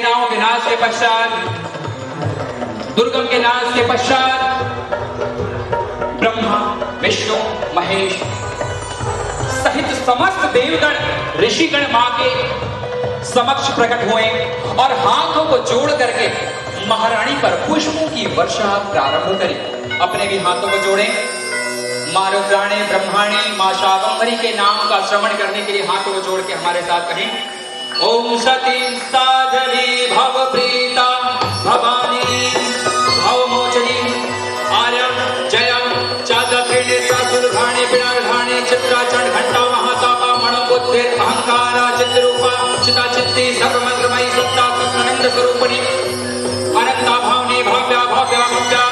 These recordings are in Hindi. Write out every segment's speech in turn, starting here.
सेनाओं के नाश के पश्चात, दुर्गम के नाश के पश्चात ब्रह्मा, विष्णु, महेश सहित समस्त देवगण, ऋषिगण मां के समक्ष प्रकट हुए और हाथों को जोड़ करके महारानी पर पुष्पों की वर्षा प्रारंभ करी। अपने भी हाथों को जोड़े। मां रुद्राणी, ब्रह्माणी, मां शाकंभरी के नाम का श्रवण करने के लिए हाथों को जोड़ के हमारे साथ कहें। ओम सती साध्वी भव प्रीता भवानी भवमोचनी आर्यम जयम चादत्रिणे सासुरघाणे पिणारघाणे चित्राचंड घंटा महातापा मणोबुद्धिर अहंकारा चित्ररूपा चिता चित्ती सर्वमंत्रमयी सत्ता सत्यानंद स्वरूपिणी अनंता भावनी भाव्या भाव्या भव्या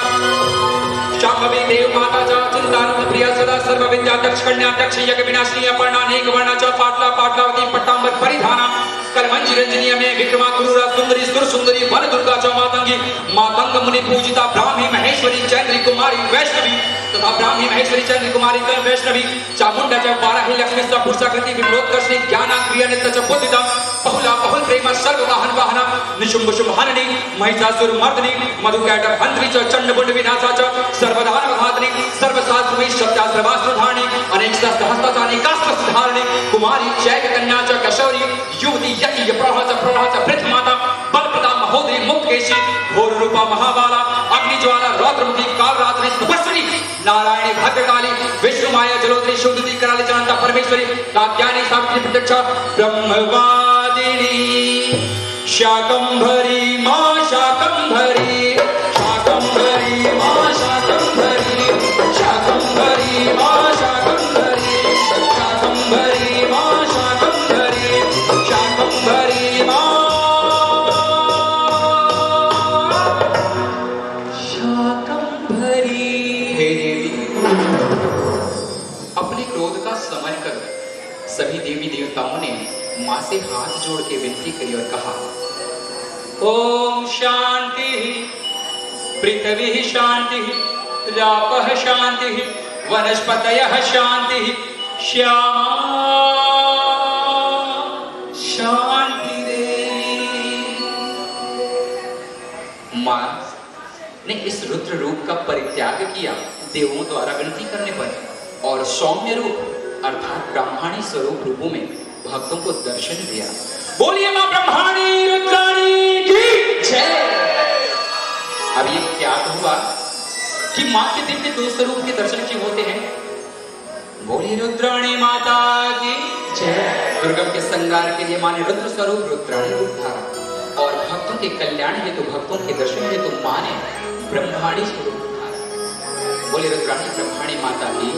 शांभवी देव माता च चिंतानंद प्रिया सदा सर्व विद्या दक्ष कन्या दक्ष यज्ञ विनाशिनी अपर्णा अनेक वर्णा च पाटला पाटलावती पट्टांबर परिधाना करमंजी रंजनी में विक्रमा क्रूरा सुंदरी सुर सुंदरी वन दुर्गा च मातंगी मातंग मुनि पूजिता ब्राह्मी महेश्वरी चंद्री कुमारी वैष्णवी तथा ब्राह्मी महेश्वरी चंद्री कुमारी कल वैष्णवी चामुंडा च वाराही लक्ष्मी च पुरुषाकृति विमलोत्कर्षणी ज्ञाना क्रिया नित्य च बुद्धिदा बहुला बहुल प्रेम सर्व वाहन वाहना निशुंभ शुंभाननी महिषासुर मर्दनी मधुकैटभ हंत्री च चंडमुंड विनाशा च सर्वदानव घातनी सर्वशास्त्रमयी सत्यास्त्रवास्त्रधारिणी अनेक सहस्त्रधानी काष्ठधारिणी कुमारी चैक कन्या च कशौरी युवती यति प्रभाच पृथ्वी माता बलप्रदा महोदय मुक्केशी घोर रूपा महाबाला अग्निज्वाला रौद्रमुखी कालरात्रि तपस्विनी नारायणी भद्रकाली विष्णु माया जलोदरी शुद्धि कराली जानता परमेश्वरी कात्यायनी सावित्री प्रत्यक्षा ब्रह्मवादिनी शाकंभरी मां शाकंभरी शाकंभरी मां शाकंभरी शाकंभरी मां शाकंभरी शाकंभरी मां शाकंभरी शाकंभरी मां शाकंभरी। हे देवी, अपने क्रोध का समन कर सभी देवी देवताओं ने मां से हाथ जोड़ के विनती करी और कहा, ओम शांति पृथ्वी शांति रापः शांति वनस्पतयः शांति श्यामा शांति देवी। मां ने इस रुद्र रूप का परित्याग किया देवों द्वारा विनती करने पर और सौम्य रूप अर्थात ब्रह्माणी स्वरूप रूपों में भक्तों को दर्शन दिया। बोलिए मां ब्रह्माणी रुद्राणी की जय। अब ये क्या हुआ कि मां के दिव्य दो स्वरूप के दर्शन क्यों होते हैं? बोलिए रुद्राणी माता की जय। दुर्गम के संगार के लिए मां ने रुद्र स्वरूप रुद्राणी रूप धारा और भक्तों के कल्याण हेतु भक्तों के दर्शन हेतु मां ने ब्रह्माणी स्वरूप धारा। बोलिए रुद्राणी ब्रह्माणी माता की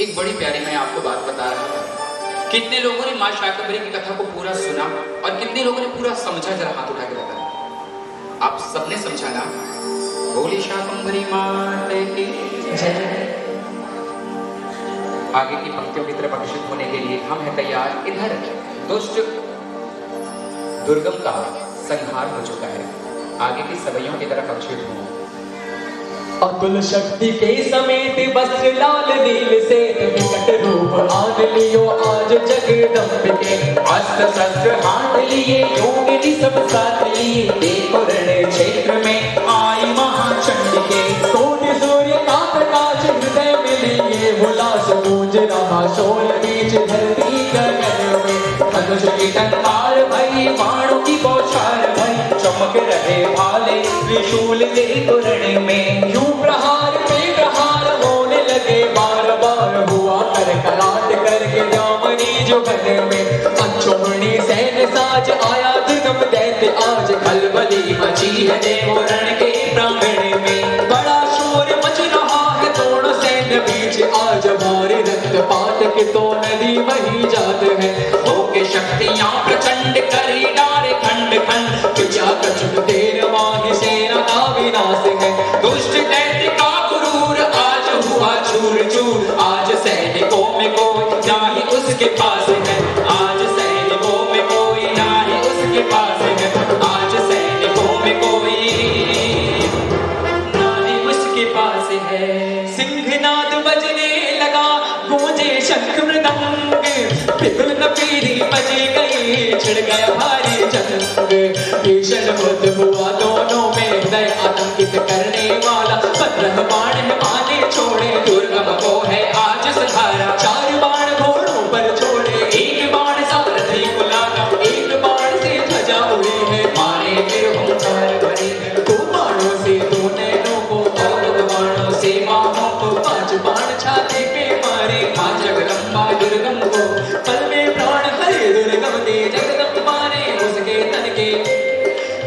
एक बड़ी प्यारी मैं आपको बात बता रहा था। कितने लोगों ने मां शाकंभरी की कथा को पूरा सुना और कितने लोगों ने पूरा समझा? जरा हाथ उठा के बता। आप सबने समझा ना? बोली शाकंभरी माता की जय। आगे की पंक्तियों की तरफ अग्रसर होने के लिए हम हैं तैयार। इधर दुष्ट दुर्गम का संहार हो चुका है। आगे की सवैयों की तरफ अग्रसर हो। अतुल शक्ति के समेत वस्त्र लाल नील से विकट रूप आन लियो आज जगदम्बिके। अस्त्र शस्त्र हाथ लिए योगिनी सब साथ लिए देखो रण क्षेत्र में आई महाचंडिके। कोटि सूर्य का प्रकाश हृदय में लिए उल्लास गूंज रहा शोल बीच धरती गगन में। धनुष की टंकार भई बाणों की बौछार भई चमक रहे भाले त्रिशूल के तोरण में। यूं प्रहार पे प्रहार होने लगे बार बार हुआ कर कराट करके जामनी जो घर में। अक्षोहिणी सैन्य साज आया दुर्गम दैत्य आज खलबली मची है देवो रण के प्रांगण में। बड़ा शोर मच रहा है दोनों सैन्य बीच आज भारी रक्तपात के तो नदी वही जात है। होके शक्तियां प्रचंड करी डारे खंड खंड क्या कछुक देर माही सेना का विनाश है। दुष्ट दैत्य का क्रूर आज हुआ चूर चूर आज सैनिकों में कोई ना ही उसके पास है। आज सैनिकों में कोई ना ही उसके पास है। आज सैनिकों में कोई ना ही उसके पास है। सिंहनाद बजने लगा, गूंजे शंख मृदंग, बिगुल नपीरी बजी गई, छिड़ गया भारी जंग। भीषण युद्ध हुआ दोनों में, हृदय आतंकित करने वाला, 15 बाण माने छोड़े, दुर्गम को है आज सहारा। 4 बाण घोड़ों पर छोड़े, 1 बाण सारथी को लागा, 1 बाण से ध्वजा उड़े है, मारे फिर हुंकार भरे है। 2 बाणों से 2 नैनों को, और 2 बाणों से बाहों को, 5 बाण छाती पे मारे, मां जगदम्बा दुर्गम को, पल में प्राण हरे दुर्गम दे, जगदम्बा ने उसके तन के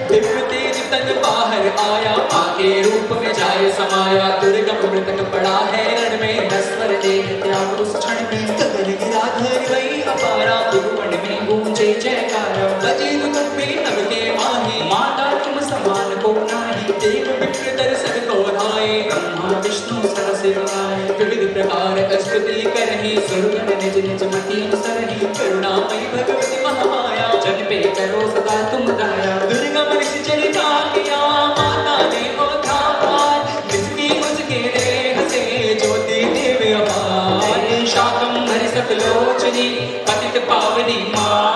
दिव्य तेज तन बाहर आया, मां के रूप में जाए समाया। दुर्गम मृतक पड़ा है रण में, नस्वर देह त्याग उस क्षण में, गगन गिरा धर वही अपारा, भुवन में गूंजे जयकारा। बजे दुर्गम नभ के माही, माता तुम समान को नाही, देव विप्र दर्शन को धाए, ब्रह्मा विष्णु सरसिर आए। विविध प्रकार स्तुति करही, सुरगण निज निज मति अनुसरही, करुणामयी भगवती महामाया, जन पे करो सदा तुम दया। दुर्गम ऋषि चरिता किया, माता ने उद्धार, जिसकी उसके देह से ज्योति दिव्य अपार। शाकंभरी सकलोचनी पतित पावनी माँ,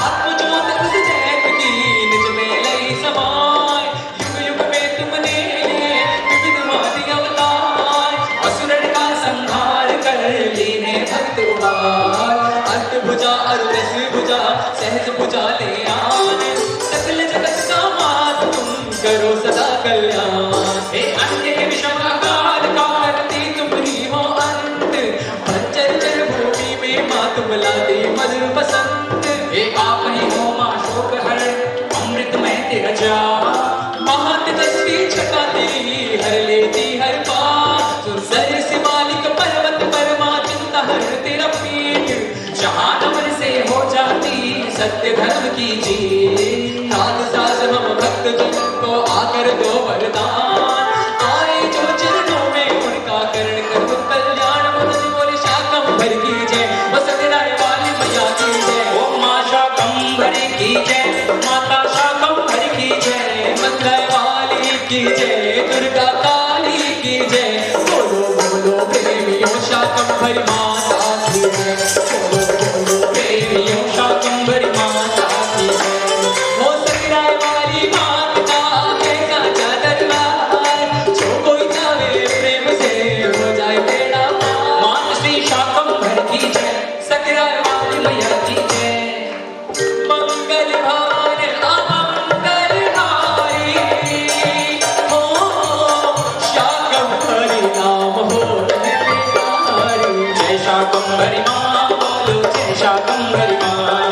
आत्मज्योत उस दैत की निज में लई समाय। युग युग में तुमने विविध मादि अवतार, असुरन का संहार कर लीने भक्त उबार। अष्टभुजा और 10 भुजा सहज भुजा ले आने, सकल जगत का मात तुम करो सदा कल्याण। हे अन्य विषम अकाल कारती तुम ही हो अंत, पंचर भूमि में मां तुम लाते मधुर बसंत। हे आप ही हो मां शोक हर, अमृत में तेरा जाम, महातेजस्वी छटा तेरी हर लेती हर पार। सुरसर से मालिक पर्वत पर मां चिंता हर तेरा पीठ, जहां नमन से हो जाती सत्य धर्म की जीत। साध साध हम भक्त जन को आकर दो वरदान, आए जो चरणों में उनका करण कर तुम कल्याण। मनोज बोले शाकंभरी की जय, वसुंधरा वाली मैया की जय। ओम मां शाकंभरी की जय, माता शाकंभरी की जय, मंगला वाली की जय, दुर्गा काली की जय। बोलो बोलो प्रेमियों शाकंभरी माता की जय, बोलो बोलो प्रेमियों शाकंभरी माता की जय। वो संग्राम वाली मात का है साचा दरबार, जो कोई चाहे प्रेम से हो जाए बेड़ा पार। मां श्री शाकंभरी की जय, संग्राम वाली मैया की जय। मंगल भार अमंगल हारी, हो शाकंभरी नाम हो रहे जय शाकंभरी मां बोलो, जय शाकंभरी मां,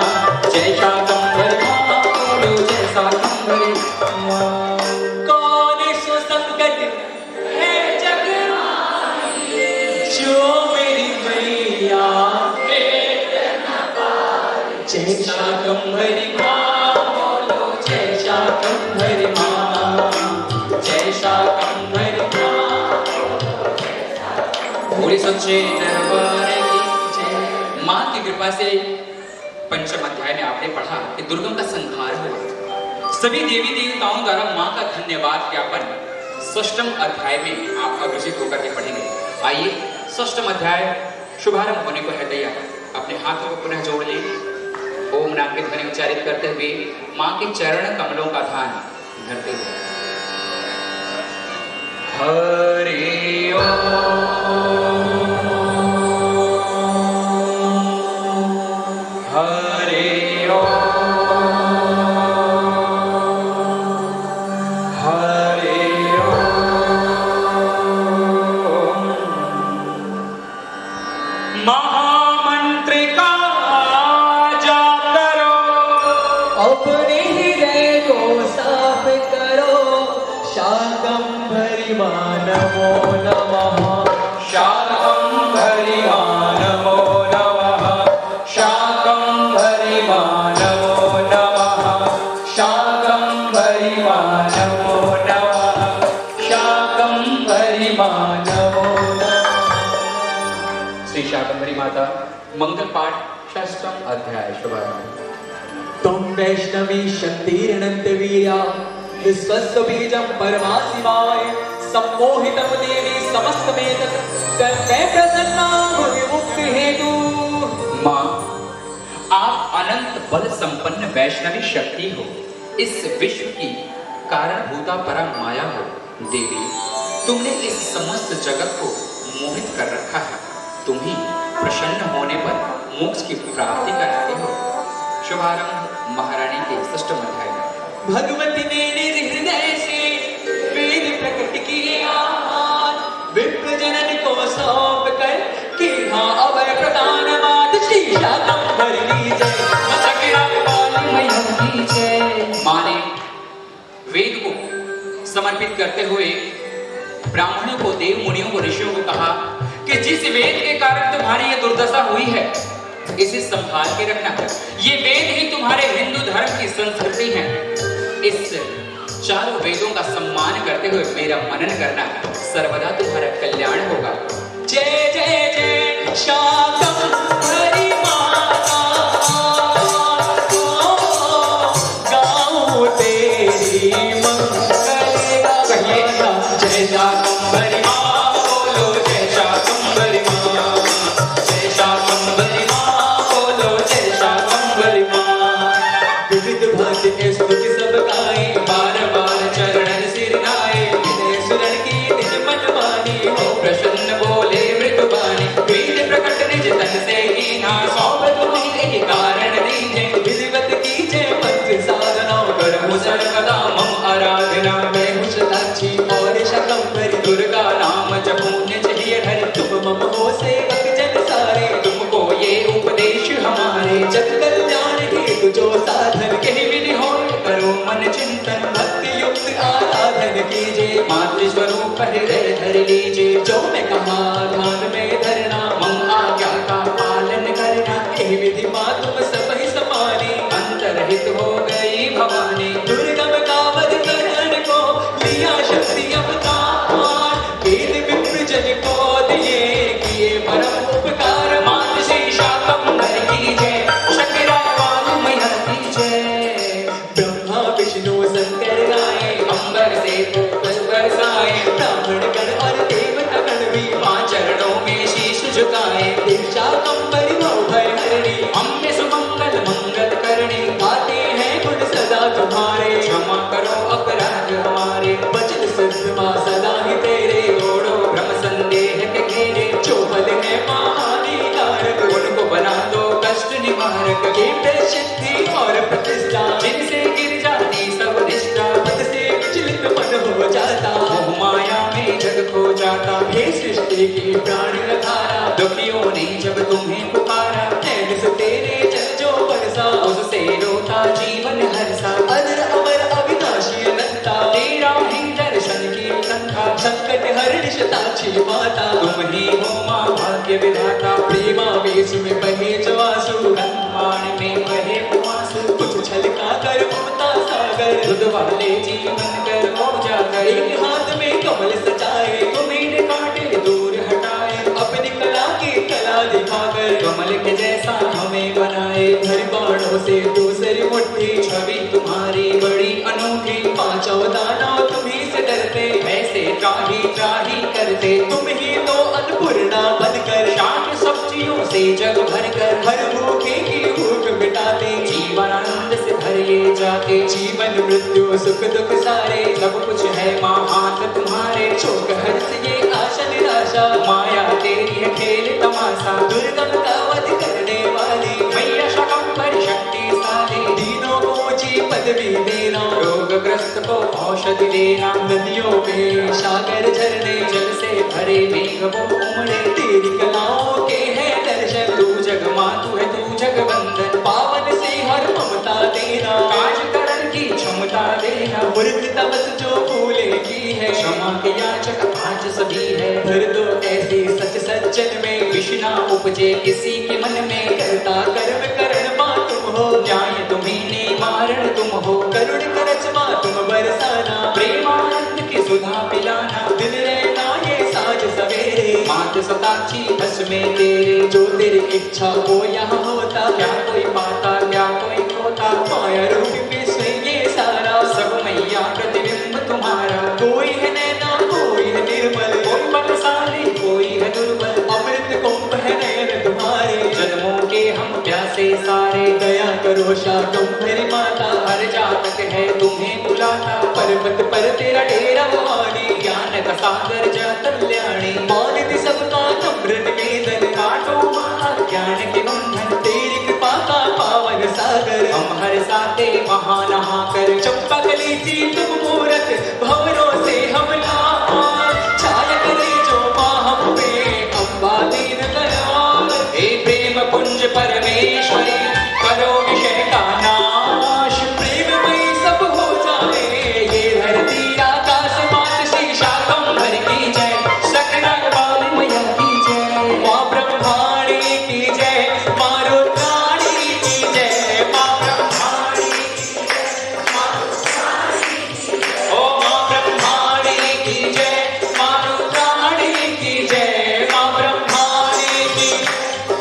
जय शाकंभरी मां बोलो, जय शाकंभरी मां। कौन सो संकट है जग माही, जो मेरी मैया जय शाकंभरी मां बोलो, जय शाकंभरी मां, जय शाकंभरी मां। पूरे सच्चे दरबार की जय। मां की कृपा से पंचम अध्याय में आपने पढ़ा कि दुर्गम का संहार हुआ। सभी देवी देवताओं द्वारा मां का धन्यवाद ज्ञापन 6ठम अध्याय में आप अग्रसित होकर के पढ़ेंगे। आइए 6ठम अध्याय शुभारंभ होने को है तैयार। अपने हाथों को पुनः जोड़ ले, ओम नाम की ध्वनि उच्चारित करते हुए मां के चरण कमलों का ध्यान धरते हुए हरि ओम हरि ओम हरि ओम। महामंत्र का जाप करो, अपने हृदय को साफ करो, शाकंभरी मां नमो नमः। शाकंभरी मां नमो नमः, शाकंभरी मां नमो नमः, शाकंभरी मां नमो नमः, शाकंभरी मां नमो नमः। श्री शाकंभरी माता मंगल पाठ 6ठम अध्याय शुभारंभ। तुम वैष्णवी शक्तिरनंत वीर्या, विश्वस्य बीजं परमा शिवाय, सम्मोहितं देवी समस्त वेद कै प्रसन्ना हुई मुक्ति हेतु। माँ, आप अनंत बल संपन्न वैष्णवी शक्ति हो, इस विश्व की कारणभूता परम माया हो। देवी, तुमने इस समस्त जगत को मोहित कर रखा है। तुम ही प्रसन्न होने पर मोक्ष की प्राप्ति कराते हो। शुभारंभ महारानी के षष्ठ अध्याय में। भगवती ने निज हृदय से वेद प्रकट किए आह्वान, विप्र जनन को सौंप कर कि हाँ अभय प्रदान मात श्री शाकंभर लीजय सकरा पाल मैया लीजय। माँ ने वेद को समर्पित करते हुए ब्राह्मणों को, देव मुनियों को, ऋषियों को कहा कि जिस वेद के कारण तुम्हारी ये दुर्दशा हुई है, इसे संभाल के रखना। ये वेद ही तुम्हारे हिंदू धर्म की संस्कृति है। इस चारों वेदों का सम्मान करते हुए मेरा मनन करना, सर्वदा तुम्हारा कल्याण होगा। जय जय जय शाकंभरी माता, गाऊं तेरी मंगल गाथा। जय शाकंभरी माँ बोलो, जय शाकंभरी माँ, जय शाकंभरी माँ बोलो, जय शाकंभरी माँ। विविध भांति के स्तुति सब गाए, बार बार चरणन सिर गाए, विनय सुरन की निज मन मानी, हो प्रसन्न बोले मृदुबानी। वेद प्रकट निज तन से कीना, सौंप तुम्हें एक कारण दीजे, विधिवत कीजे मंत्र साधना, करहु सर्वदा मम आराधना। मैं हूँ शताक्षी और शाकंभरी, दुर्गा नाम जपूं निज हिय हरि। तुम मम हो सेवक जन सारे, तुमको ये उपदेश हमारे। जग कल्याण हेतु जो साधन, कही विधि हो करो मन चिंतन। भक्ति युक्त आराधन कीजे, मातृ स्वरूप हृदय धर लीजे। जो मैं कहा ध्यान में धरना, मम आज्ञा का पालन करना। यही विधि माँ तुम सब ही समानी, अंतरहित हो गई भवानी। दुर्गम का वध करन को लिया शक्ति अवतार, वेद विप्र जन को दिए किए परम उपकार। मात श्री शाकंभर की जय, शकरा पाल मैया की जय। ब्रह्मा विष्णु शंकर गाए, अंबर से पुष्प बरसाए। ब्राह्मण गण और देवता गण भी मां चरणों में शीश झुकाए। देव शाकंभरी हो भय हरणी, अम्बे सुमंगल मंगल करणी। गाते हैं गुण सदा तुम्हारे, क्षमा करो अपराध हमारे। वचन शुद्ध मां सदा ही तेरे, छोड़ो भ्रम संदेह के घेरे। जो बल है महानिकारक, उनको बना दो कष्ट निवारक। कीर्ति सिद्धि और प्रतिष्ठा, जिनसे गिर जाती सब निष्ठा। पद से विचलित मन हो जाता, मोह माया में जग खो जाता। हे सृष्टि की प्राण धारा, दुखियों ने जब तुम्हें पुकारा। नैन से तेरे जल जो बरसा, उससे रोता जीवन हरसा। अजर अमर अविनाशी अनंता, तेरा ही दर्शन की लंका। संकट हरण शताक्षी माता, तुम ही हो माँ भाग्य विधाता। प्रेमावेश में बहे जो आंसू, ब्रह्मांड में बहे उमासु। कुछ छलका कर ममता सागर, दूध वाले जीवन कर हो जाकर। एक हाथ में कमल सजाए, तुम्हें काटे दूर हटाए। अपनी कला की कला दिखाकर, कमल के जैसा हमें बनाए। हर बाणों से दूसरी मुट्ठी, छवि तुम्हारी बड़ी अनूठी। पांचों दानव तुम्हीं से डरते, ऐसे त्राही त्राही करते। तुम ही तो अन्नपूर्णा बनकर, शाक सब्जियों से जग भर कर। हर भूखे की भूख मिटाते, जीवन आनंद से भर ले जाते। जीवन मृत्यु सुख दुख सारे, सब कुछ है माँ हाथ तुम्हारे। शोक हर्ष ये आशा निराशा, माया तेरी है खेल तमाशा। दुर्गम का वध करने वाली, मैया शाकंभरी शक्तिशाली। दीनों को ऊंची पदवी देना, रोगग्रस्त को औषधि देना। नदियों में सागर झरने, जल से भरे मेघ वो उमड़े। तेरी कलाओं के है दर्शन, तू जग मातु है तू जगवंदन। पावन से हर ममता देना, काज करन की क्षमता देना। मूर्ख तपस जो भूले की है, क्षमा के याचक आज सभी है। भर दो ऐसे सच सज्जन में, विष्णा उपजे किसी के मन में। करता कर्म करण माँ तुम हो, न्याय तुम्हीं ने मारण तुम हो। करुण करच माँ तुम बरसाना, प्रेमानंद की सुधा पिलाना। दिन रहना ये साँझ सवेरे, मात शताक्षी बस में तेरे। जो तेरी इच्छा हो यहाँ होता, क्या कोई पाता क्या कोई खोता। माया रूप विश्व ये सारा, सब मैया प्रतिबिंब तुम्हारा। कोई है नैना कोई है निर्मल, कोई बल पर्वत पर तेरा डेरा भवानी, ज्ञान का सागर जा कल्याणी। मानती सबका नम्र निवेदन, काटो ज्ञान के बंधन, तेरी कृपा का पावन सागर। हम हर साथे वहाँ नहा कर, चंपा कली सी तुम मूरत, भवरों से हम लार। छाया करे जो माँ हम पे, अम्बा दीन दयाल। हे प्रेम कुंज परमेश्वरी, करो विषय का नाश। प्रेम में सब हो जाए, ये धरती आकाश मात। श्री शाकंभरी की जय, सकरा वाली मैया की जय। माँ ब्रह्माणी की जय, माँ रुद्राणी की जय। माँ ब्रह्माणी की जय, माँ रुद्राणी की जय। ओ माँ ब्रह्माणी की जय, माँ रुद्राणी की जय। माँ ब्रह्माणी की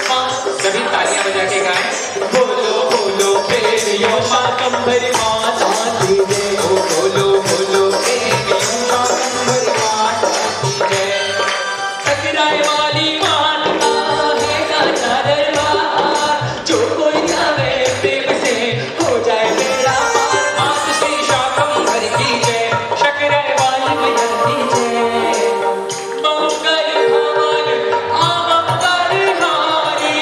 माँ। सभी तालियां बजा के गाएं। बोलो बोलो प्रेमियों शाकंभरी माता की जय। ओ बोलो बोलो प्रेमियों शाकंभरी माता की जय। सकराय वाली माता है राजा दरबार, जो कोई जावे प्रेम से हो जाए बेड़ा पार। मात श्री शाकंभरी की जय, सकराय वाली मैया की जय। मंगल भवन अमंगल हारी,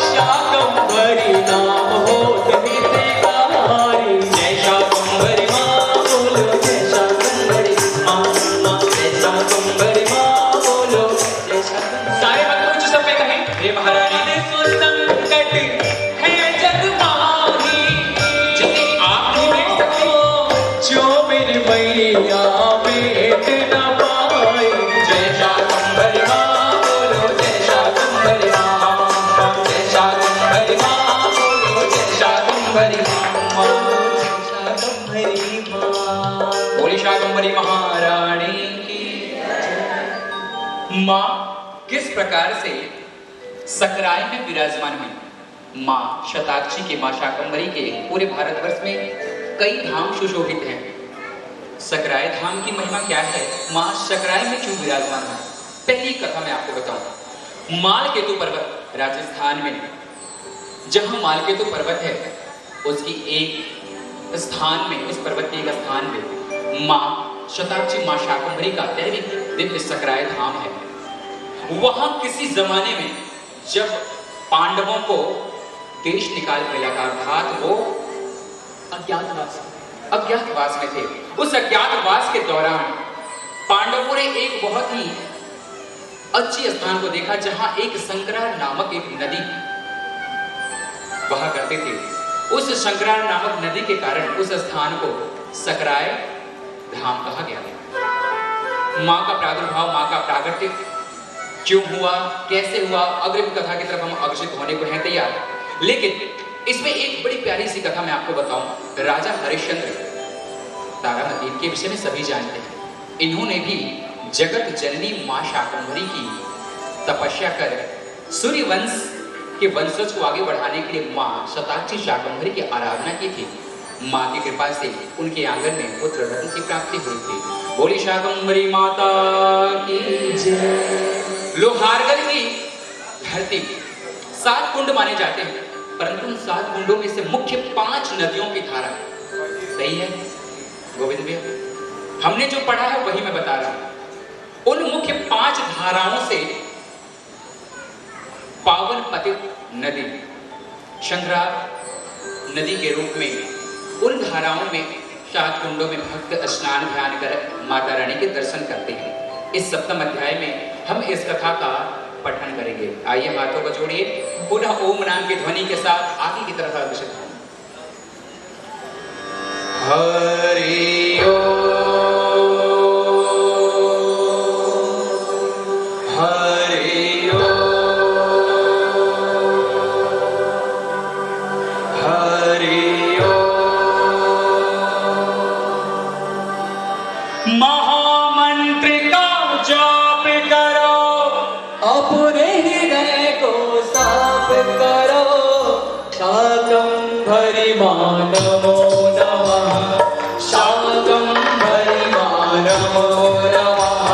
शाकंभरी नाम होत हितकारी। जय शाकंभरी माँ बोलो, जय शाकंभरी माँ, माँ जय शाकंभरी माँ बोलो, जय शाकंभरी। सारे भक्त उच्च स्वर में कहें, हे महारानी। सो संकट है जग माही, जिसे आप नहीं भेज सकते, जो मेरी मैया भेंट न पाई। जय शाकंभरी माँ बोलो, जय शाकंभरी माँ। जय शाकंभरी माँ बोलो, जय शाकंभरी माँ। शाकंभरी माँ। बोली शाकंभरी महारानी की जय। माँ किस प्रकार से सकराय में विराजमान हुई। माँ शताक्षी के, माँ शाकंभरी के पूरे भारतवर्ष में कई धाम सुशोभित हैं। सकराय धाम की महिमा क्या है, माँ सकराय में क्यों विराजमान है। पहली कथा मैं आपको बताऊं। मालकेतु पर्वत राजस्थान में, जहां मालकेतु पर्वत है, उसकी एक स्थान में, उस पर्वत के एक स्थान में माँ शताक्षी, माँ शाकंभरी का दैविक दिव्य सकराय धाम है। वहां किसी जमाने में जब पांडवों को देश निकाल मिला था, अर्थात वो अज्ञातवास में थे। उस अज्ञातवास के दौरान पांडवों ने एक बहुत ही अच्छी स्थान को देखा, जहां एक संकरा नामक एक नदी बहा करते थे। उस शंकरा नामक नदी के कारण उस स्थान को सकराय धाम कहा गया। मां का प्रादुर्भाव, मां का प्रागट्य क्यों हुआ, कैसे हुआ, अग्रिम कथा की तरफ हम अग्रसित होने को हैं तैयार। लेकिन इसमें एक बड़ी प्यारी सी कथा मैं आपको बताऊं। राजा हरिश्चंद्र, तारामती, के विषय में सभी जानते हैं। इन्होंने भी जगत जननी मां शाकंभरी की तपस्या कर सूर्य वंश के वंशज को आगे बढ़ाने के लिए मां शताक्षी शाकंभरी की आराधना की थी। मां की कृपा से उनके आंगन में पुत्र रत्न की प्राप्ति हुई थी। बोली शाकंभरी माता की जय। लोहारगढ़ की धरती 7 कुंड माने जाते हैं, परंतु उन 7 कुंडों में से मुख्य 5 नदियों की धारा, सही है गोविंद भैया, हमने जो पढ़ा है वही मैं बता रहा हूं। उन मुख्य 5 धाराओं से पावन पतित नदी शंकरा नदी के रूप में उन धाराओं में 7 कुंडों में भक्त स्नान ध्यान कर माता रानी के दर्शन करते हैं। इस सप्तम अध्याय में हम इस कथा का पठन करेंगे। आइए हाथों को जोड़िए, पुनः ओम नाम की ध्वनि के साथ आगे की तरफ अग्रसर हों। हरि ओम, हरि ओम, हरि ओम। महामंत्र का जाप करो, अपने हृदय को साफ करो। शाकंभरी मां नमो नमः, शाकंभरी मां नमो नमः,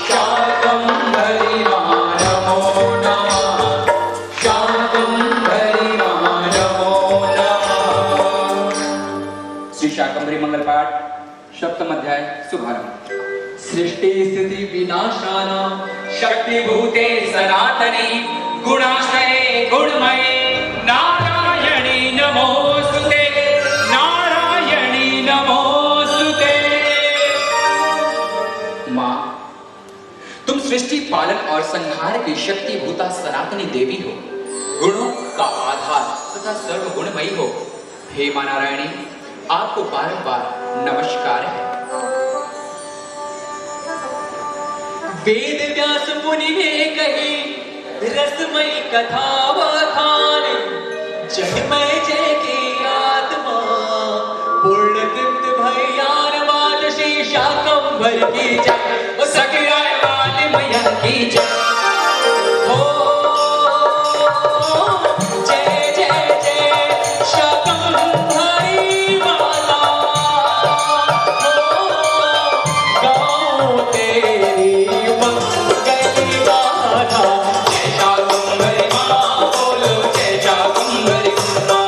शाकंभरी मां नमो नमः, शाकंभरी मां नमो नमः। शुभारंभ। सृष्टि स्थिति विनाशानां शक्तिभूते सनातनी गुणाश्रये गुणमये नारायणी नमोस्तुते, नारायणी नमोस्तुते। माँ, तुम सृष्टि पालन और संहार की शक्तिभूता सनातनी देवी हो, गुणों का आधार तथा सर्वगुणमयी हो। हे माँ नारायणी, आपको बारंबार नमस्कार है। वेद व्यास मुनि ने कही रसमयी कथा बखान, जगमय जय की आत्मा पूर्ण तृप्त भयान वाद श्री शाकंभर की जय, सगराय वाली मैया की जय। हो जय जय जय शाकंभरी माता, हो गाओ तेरी मंगल गाथा। जय शाकंभरी माँ बोलो, जय शाकंभरी माँ,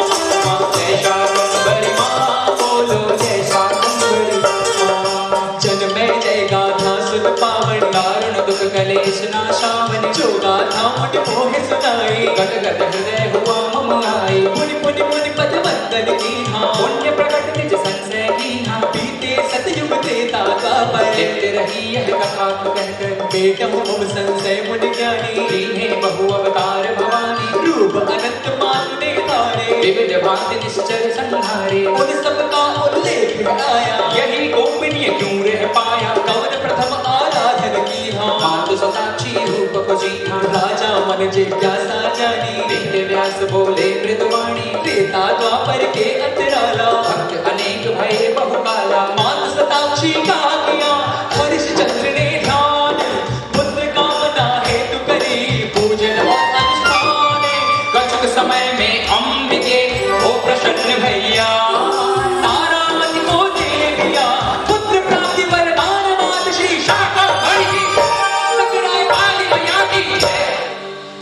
जय शाकंभरी माँ बोलो, जय शाकंभरी माँ। जन्मय जय गाथा सुन पावन, दारुण दुख कलेश नाशावन, जो गाथा मुझ मोहे सुनाई, गद गद हृदय हुआ मम आई। मुनि मुनि मुनि पद वंदन की हाँ, पुण्य प्रकट निज संशय की हाँ, बीते सतयुग त्रेता द्वापर, लिखते रही यह कथा को कहकर। बेटम मम संशय मुनि ज्ञानी, दीने बहु अवतार भवानी, रूप अनंत मान ने धारे, विविध भांति निश्चर संहारे। उन सबका उल्लेख आया, यही गोपनीय क्यों रह पाया, कवन प्रथम आराधन की हाँ, मातु सताक्षी रूप को जीना। राजा मन जिज्ञासा जानी, वेद व्यास बोले मृदुवाणी, त्रेता द्वापर के अंतराला, भक्त अनेक भय बहुकाला। मात सताक्षी का किया हरिश्चंद्र ने ध्यान, पुत्र कामना हेतु करी पूजन और अनुष्ठान, कछुक समय में अम्बिके हो प्रसन्न भैया, तारामति को दे दिया पुत्र प्राप्ति वरदान, मात श्री शाकंभरी की सगराय वाली मैया की जय।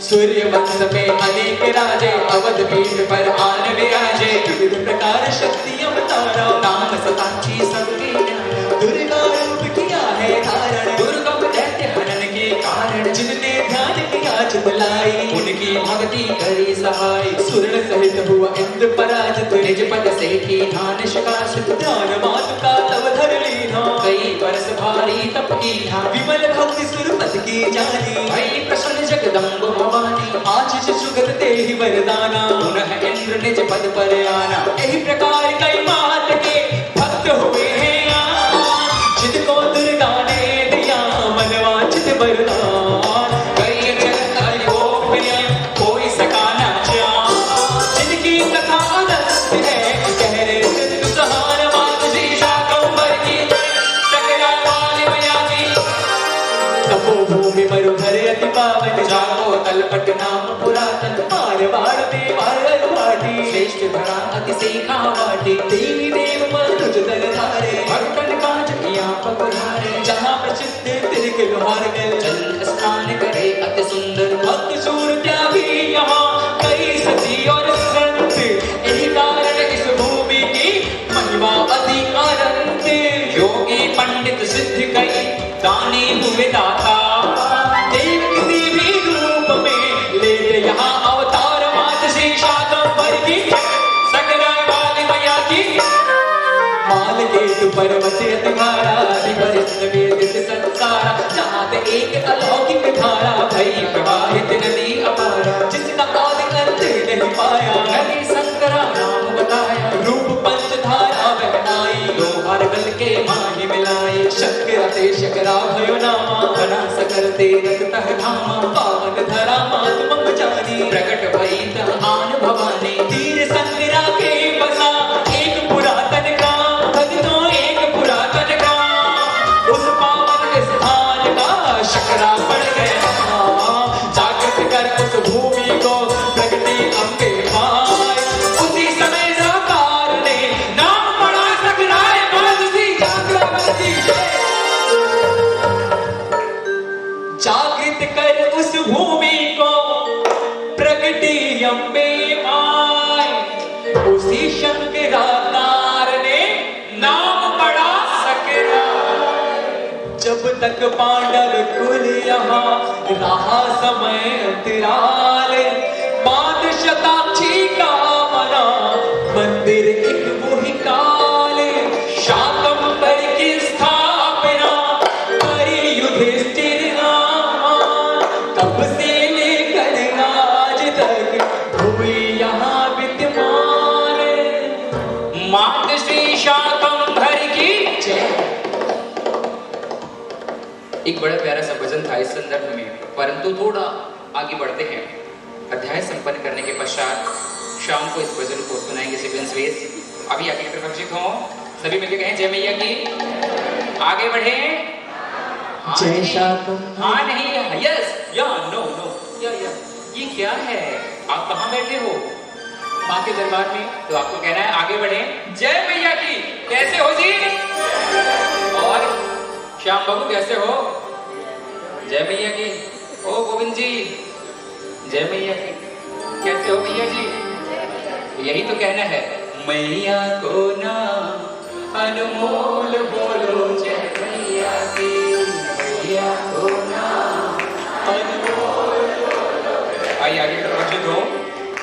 सूर्य वंश में अनेक राजे, अवध पीठ पर आन विराजे, विविध प्रकार शक्ति अवतारा, नाम सताक्षी सबके न्यारा। दुर्गा रूप किया है धारण, दुर्गम दैत्य हनन के कारण, जिनने ध्यान किया चितलाई, उनकी भक्ति करी सहाय। सुरण सहित हुआ इंद्र पराजित, निज पद से की ध्यान शिकासित, ध्यान मातु का तव धर लीना, कई वर्ष भारी तप की धा, विमल भक्ति सुरपत की जानी, भई प्रसन्न जगदम्ब भवानी। आशीष सुगत देहि वरदाना, पुनः इंद्र निज पद पर आना, यही प्रकार कई मात के भक्त हुए हैं यहाँ, जिनको दुर्गा ने दिया मनवांछित वरदान, कई जगत अयोग्य कोई सका न जान। जिनकी कथा अनंत है कह रहे सिद्ध सहार, मात श्री शाकंभर की सगराय वाली मैया की तपोभूमि मरुधर अति पावन, जाको तलपट नाम पुरातन, मारवाड़ में मारल वाटी, श्रेष्ठ धरा अति सीखा वाटी। देवी देव मनुज दल धारे, भक्तन काज किया पकुधारे, जहाँ प्रसिद्ध तिलक लोहारगल, जल स्नान करे अति सुंदर। भक्त सूर त्यागी यहाँ कई सती और संत, यही कारण इस भूमि की महिमा अति अनंत, योगी पंडित सिद्ध कई दानी हुए दाता, देव किसी भी रूप में ले ले यहाँ अवतार, मात श्री शाकंभर की सगराय वाली मैया की माल केतु पर्वत अति भारा, परिश्र वेदित संसारा, जहाँ ते एक अलौकिक धारा, भई प्रवाहित नदी अपारा, जिसका आदि अंत नहीं पाया, नदी संकरा नाम बताया। रूप पंचधारा बहनाई, लोहार गल के माही मिलाए, शक्र शकरा भयो नामा, बना सकरते रखतः धामा। पावन धरा मात मंग जानी, प्रकट भई तह आन भवानी, तीर संग्रा के बसा एक पुरातन ग्राम, भक्तों एक पुरातन ग्राम, उस पावन स्थान का शकरा पड़ गया, जागृत कर उस भूमि को प्रगति अम्बे माय, उसी समय साकार ने नाम पड़ा सगराय मात श्री शाकंभरी की। जागृत कर उस भूमि को प्रगति अम्बे माय, उसी शंकराकार ने नाम पड़ा सकरा। तक पांडव कुल यहाँ रहा समय अंतराल। बात शताक्षी का बना मंदिर एक वही काल। शाकंभर की स्थापना करी युधिष्ठिर राम। तब से लेकर आज तक हुई यहाँ विद्यमान। मात श्री शाकंभर की जय। एक बड़ा प्यारा सा भजन था इस संदर्भ में, परंतु थोड़ा आगे बढ़ते हैं। अध्याय संपन्न करने के पश्चात शाम को इस भजन को सुनाएंगे सीक्वेंस वेस। अभी आगे की तरफ अग्रसित हो, सभी मिलकर कहें जय मैया की। आगे बढ़े। जय शाकंभर। हाँ नहीं, यस या नो नो या ये क्या है? आप कहाँ बैठे हो? माँ के दरबार में, तो आपको कहना है आगे बढ़े जय मैया की। कैसे हो जी? और श्याम बाबू कैसे हो? जय मैया की। ओ गोविंद जी जय मैया की। कैसे हो भैया जी? यही तो कहना है, मैया को ना अनमोल बोलो जय मैया की। मैया को ना अनमोल बोलो। आइए आगे प्रवचित हो।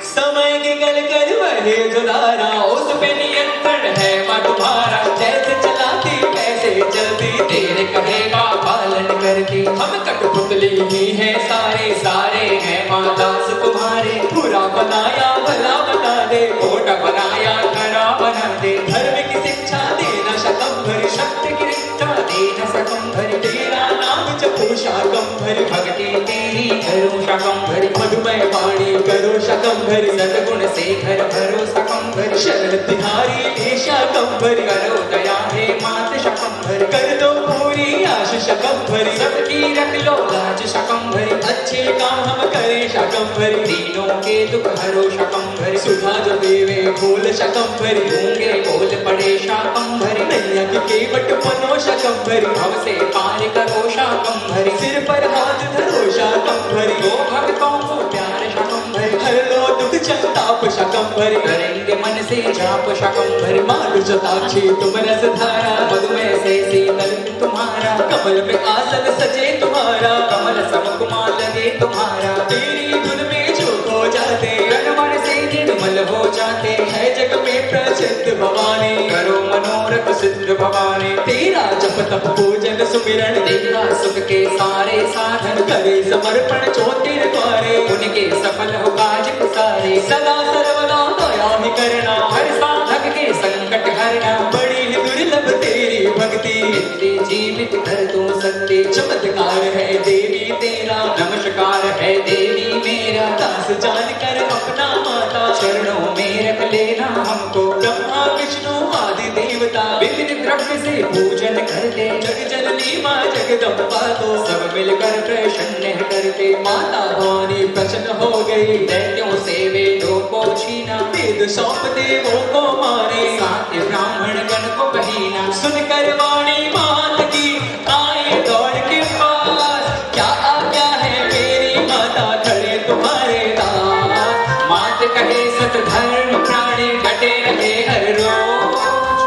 समय के गल कर बहे दुलारा, उस पे नियंत्रण है माँ तुम्हारा। जैसे चलाती वैसे चलती, तेरे कहेगा पालन करती। हम कठपुतली ही हैं सारे सारे हैं माँ दास तुम्हारे। बुरा बनाया भला बना दे, खोटा बनाया खरा बना दे। धर्म की शिक्षा देना शाकंभर, सत्य की रक्षा देना शाकंभर। तेरा नाम जपो शाकंभर, भक्ति तेरी करो शाकंभर। मधुमय वाणी करो शाकंभर, सद्गुण से घर भरो शाकंभर। शरण तिहारी हे शाकंभर, करो दया हे मात शाकंभर। कर दो पूरी आश शाकंभर, सबकी रख लो लाज शाकंभर। अच्छे काम हम करें शाकंभर, दीनों के दुख हरो शाकंभर। सुधा जो देवे बोल शाकंभर, गूंगे बोल पड़े शाकंभर। नैया की केवट बनो शाकंभर, भव से पार करो शाकंभर। सिर पर हाथ धरो शाकंभर, दो भक्तों को प्यार शाकंभर। हर लो दुख संताप शाकंभर, करेंगे मन से जाप शाकंभर। मानो शताक्षी तुम रस धारा, मधुमेह से शीतल तुम्हारा। कमल में आसन सजे तुम्हारा, कमल समकुमा लगे तुम्हारा। तेरी धुन में जो खो जाते, तन मन से निर्मल हो जाते। है जग में प्रसिद्ध भवानी, करो मनोरथ सिद्ध भवानी। तेरा जप तप पूजन सुमिरन, देखा सुख के सारे साधन। करे समर्पण जो तेरे द्वारे, उनके सफल हो काज सारे। सदा सर्वदा दया ही करना, हर साधक के संकट हरना। बड़ी ही दुर्लभ तेरी भक्ति, इतने जीवित कर तू सत्य। चमत्कार है देवी तेरा, नमस्कार है देवी मेरा। दास जान कर अपना माता, चरणों में रख लेना हमको। ब्रह्मा विष्णु आदि देवता, विविध द्रव्य से पूजन करते। जग जननी माँ जगदम्बा को सब मिलकर प्रसन्न करते। माता भवानी प्रसन्न हो गई, दैत्यों से वेदों को छीना। वेद सौंप देवों को मारे, सात्य ब्राह्मण गण को बहीना। सुनकर वाणी मात की आए दौड़ के पास, क्या आज्ञा है मेरी माता खड़े तुम्हारे दास। मात कहे सत धर्म प्राणी डटे रहे हर रोज।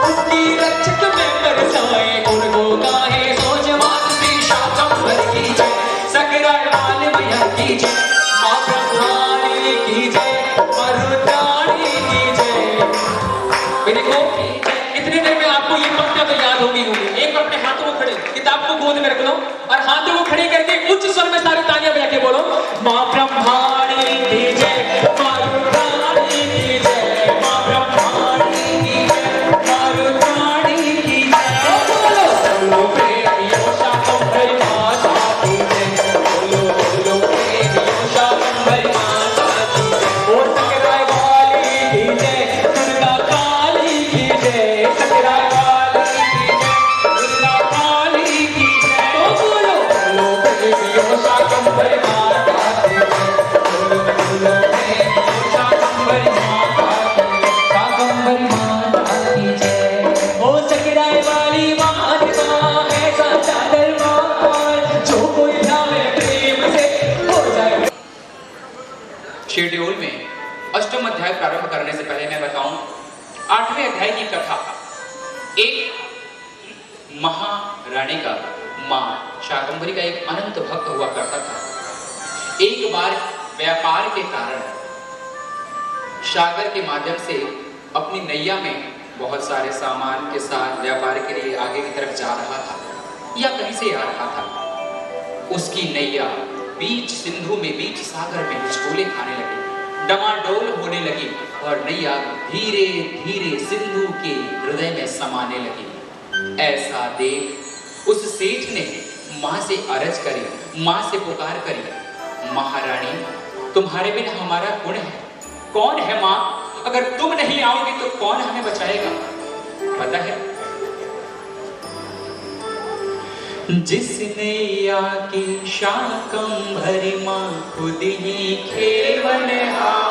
उसकी रक्षक में बरसाए उनको गाहे सोच। मात श्री शाकंभर की जय, सकराय वाल मैया की जय। माँ ब्रह्माणी की जय, रुद्राणी की जय। देखो इतने देर में आपको ये पंक्तियां तो याद होगी। एक बार अपने हाथों को खड़े, किताब को गोद में रख लो और हाथों को खड़े करके उच्च स्वर में सारी तालियां बजा के बोलो, माँ ब्रह्माणी की जय, माँ रुद्राणी की जय, माँ ब्रह्माणी की जय, माँ रुद्राणी की जय। बोलो बोलो प्रेमियों शाकंभरी माता की जय। बोलो बोलो प्रेमियों शाकंभरी माता की जय। और सकराय वाली की जय, दुर्गा काली की जय। सकराय वाली की जय, दुर्गा काली की जय। तो बोलो बोलो प्रेमियों शाकंभरी माता की जय। बोलो बोलो प्रेमियों शाकंभरी माता की जय, शाकंभरी माता की जय। ओ सकराय वाली माता ऐसा चादर मार, जो कोई भावे प्रेम से हो जाए। शेड्यूल में अष्टम अध्याय प्रारंभ करने से पहले मैं बताऊं, 8वें अध्याय की कथा एक महारानी का मां शाकंभरी का एक अनंत भक्त हुआ करता था। एक बार व्यापार के कारण सागर के माध्यम से अपनी नैया में बहुत सारे सामान के साथ व्यापार के लिए आगे की तरफ जा रहा था या कहीं से आ रहा था। उसकी नैया बीच सिंधु में, बीच सागर में हिचकोले खाने लगी, डमाडोल होने लगी और नैया धीरे धीरे सिंधु के हृदय में समाने लगी। ऐसा देख उस सेठ ने मां से अरज करी, मां से पुकार करी, महारानी तुम्हारे बिना हमारा गुण है, कौन है मां? अगर तुम नहीं आओगी तो कौन हमें बचाएगा? पता है, जिस नैया की शाकंभरी मां खुद ही खेवनहार,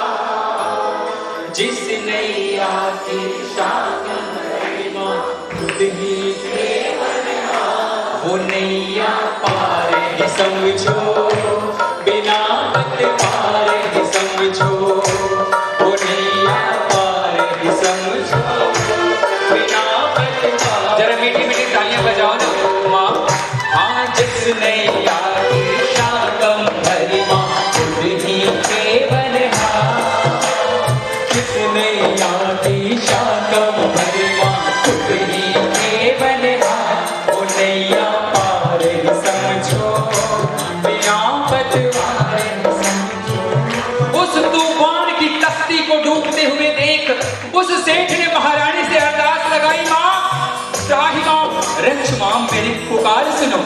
जिस नैया की शाकंभरी मां खुद ही खेवनहार, वो नैया पार ही समझो, बिना पत पार ही समझो, वो नैया पार ही समझो, बिना पत पार। जरा मीठी मीठी तालियां बजाओ ना मां। हाँ, जिस नैया की शाकंभरी मां खुद ही खेवनहार, जिस नैया की शाकंभरी मां खुद ही खेवनहार, वो नैया पार ही समझो, बिना पतवार ही समझो। उस तूफान की कश्ती को डूबते हुए देख उस सेठ ने महारानी से अरदास लगाई, मां त्राहि मां, रक्ष मां, मेरी पुकार सुनो।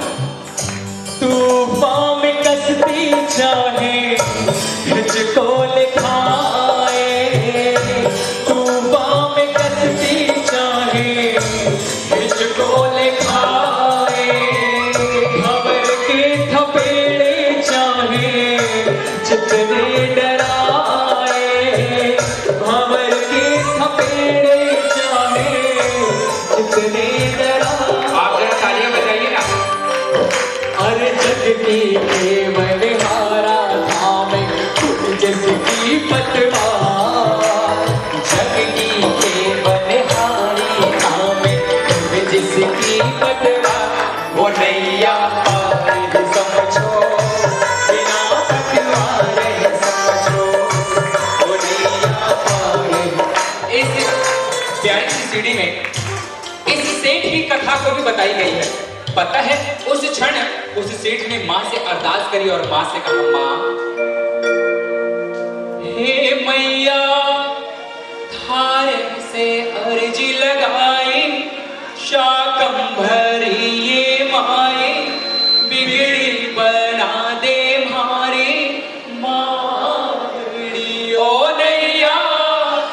तूफान में कश्ती चाहे हिचकोल खाए, तूफान में कश्ती चाहे हिचकोल खाए, खबर के थपेड़े चाहे जितने डराए, खबर के थपेड़े चाहे जितने डराए। आप जरा तालियां बजाइए ना। अरे जग की केवलहारा थामे खुद जिसकी पतवार, जग की केवलहारी थामे खुद जिसकी पतवार, वो नैया पार ही समझो, बिना पतवार ही समझो, वो नैया पार ही। इस प्यारी सी सीढ़ी में इस सेठ की कथा को भी बताई गई है। पता है, उस क्षण उस सेठ ने मां से अरदास करी और मां से कहा, मां हे मैया थारे से अर्जी लगाई, शाकंभरी ये माए बिगड़ी बना दे मारे, मारी ओ नैया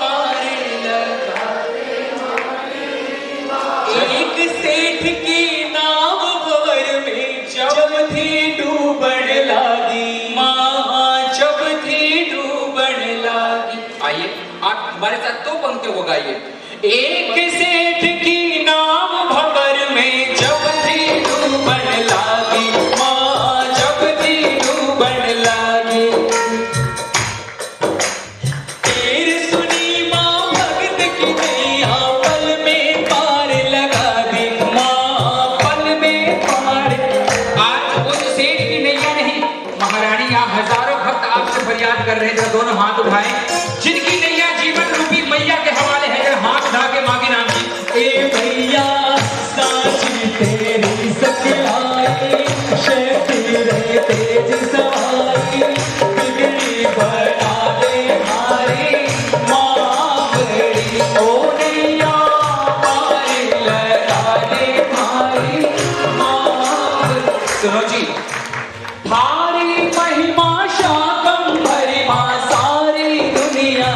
पार लगा दे मारे। एक सेठ की नाव भवर में जब थी डूबन लागी, मां जब थी डूबन लागी। आइए आप हमारे साथ दो पंक्तियों को गाइए। एक सेठ की नाव भवर में जब थी डूबन लागी, मां जब थी डूबन लागी, तीर सुनी मां भगत की नैया पल में पार लगा दी, मां पल में पार। आज उस सेठ की नैया नहीं, महारानी यहाँ हजारों भक्त आपसे फरियाद कर रहे हैं। जरा दोनों हाथ उठाएं, जिनकी नैया जीवन रूपी मैया के हवाले है। जरा हाथ उठा के मां के नाम की। ए भैया साची तेरी सकलाई, शक्ति रहे तेज सवाई, बिगड़ी बना दे मारी, मां बड़ी ओ नैया पार लगा दे मारी, मां। सुनो जी, भारी महिमा शाकंभरी मां सारी दुनिया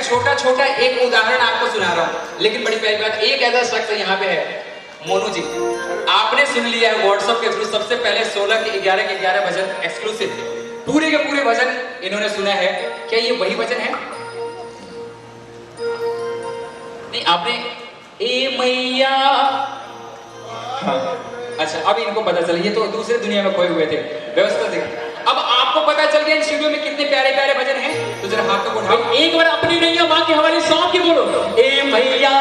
छोटा छोटा एक उदाहरण आपको सुना रहा हूँ, लेकिन बड़ी पहली बात, एक ऐसा शख्स यहाँ पे है, मोनू जी। आपने सुन लिया है व्हाट्सएप के थ्रू सबसे पहले 16 के 11 भजन एक्सक्लूसिव, पूरे के पूरे भजन इन्होंने सुना है। क्या ये वही भजन है? नहीं, आपने ए मैया, हाँ। अच्छा, अब इनको पता चला, ये तो दूसरे दुनिया में खोए हुए थे। व्यवस्था देखिए, अब आपको पता चल गया इन स्टूडियो में कितने प्यारे प्यारे भजन हैं। तो जरा हाथ को उठाओ, एक बार अपनी नैया माँ के हवाले सौंप के बोलो, ए मैया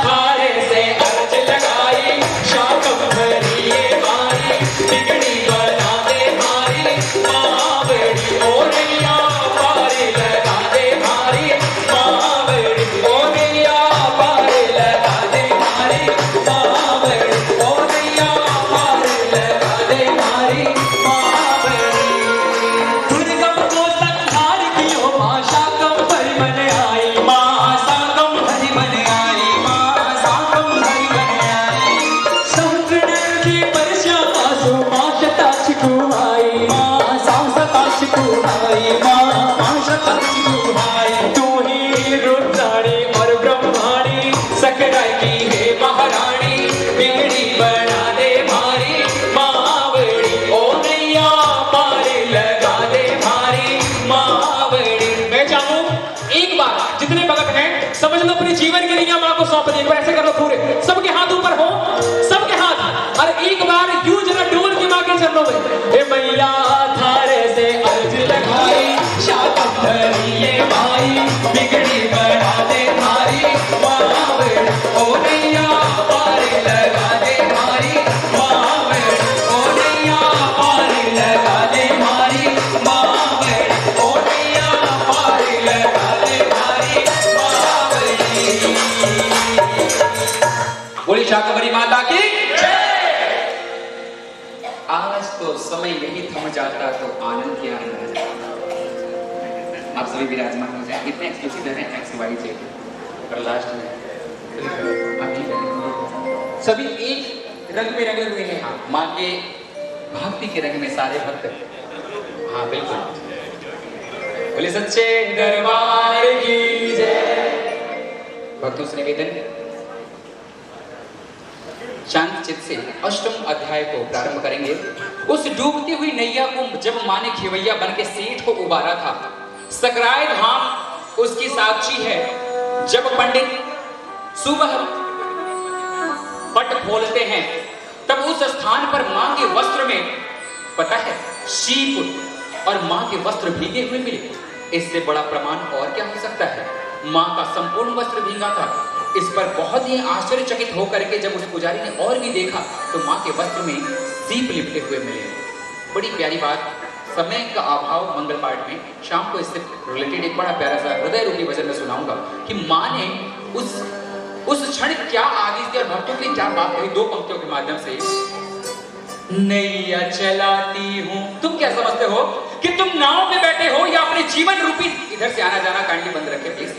थारे से अर्ज लगाई, शाकम भरी ये मारी, बिगड़ी बना दे मारी, माँ बेड़ी ओ नैया पारी लगा दे मारी, माँ बेड़ी ओ नैया पारी लगा दे मारी, माँ बेड़ी ओ नैया पारी लगा दे मारी, माँ बेड़ी। दुर्गम को संहार कियो माँ, शाकम भरी मन आई, माँ शाकम भरी मन आई, माँ शाकम भरी मन आई। समुद्र की परशा आसो माँ शताक्ष कुहाई, माँ शताक्ष कुहाई, माँ शताक्ष कुहाई। तू ही रुद्राणी और ब्रह्माणी, सकराई की है महारानी, बिगड़ी बना दे मारी, माँ बेड़ी ओ नैया पारी लगा दे मारी, माँ बेड़ी। मैं चाहूँ एक बार जितने भगत हैं समझ लो अपने जीवन के लिए माँ को सौंप दे। एक बार ऐसे कर लो, पूरे सबके हाथ ऊपर हो, सबके हाथ, और एक बार यूं जरा डोल के माँ के चरणों में, ए मैया थारे से अर्ज लगाई, शाकम भरी ये माई, बिगड़ी बना दे मारी, माँ बेड़ी ओ नैया पारी लगा दे मारी, माँ बेड़ी ओ नैया पारी लगा दे मारी, माँ बेड़ी ओ नैया पारी लगा दे मारी, माँ बेड़ी। बोली शाकंभरी माता की जय। आज तो समय यही थम जाता तो आनंद क्या है। आप सभी विराजमान हो जाए, इतने एक्सक्लूसिव है XYZ, और लास्ट में अभी सभी एक रंग में रंगे हुए हैं। हाँ, माँ के भक्ति के रंग में सारे भक्त। हाँ बिल्कुल, बोले सच्चे दरबार की जय। भक्तों से निवेदन, शांत चित्त से अष्टम अध्याय को प्रारंभ करेंगे। उस डूबती हुई नैया को जब माँ ने खेवैया बन के सेठ को उबारा था, सकराय धाम उसकी साक्षी है। जब पंडित सुबह पट खोलते हैं तब उस स्थान पर माँ के वस्त्र में, पता है, शीप और माँ के वस्त्र भीगे हुए मिले। इससे बड़ा प्रमाण और क्या हो सकता है। माँ का संपूर्ण वस्त्र भीगा था। इस पर बहुत ही आश्चर्यचकित होकर के जब उस पुजारी ने और भी देखा तो माँ के वस्त्र में सीप लिपटे हुए मिले। बड़ी प्यारी बात। समय का अभाव मंगल पाठ में शाम को इससे रिलेटेड एक बड़ा प्यारा सा हृदय रूपी वचन में सुनाऊंगा कि माँ ने उस क्षण क्या आदेश दिया और भक्तों की क्या बात कही। दो पंक्तियों के माध्यम से, नैया चलाती हूँ। तुम क्या समझते हो कि तुम नाव पे बैठे हो या अपने जीवन रूपी, इधर से आना जाना कांडी बंद रखे प्लीज,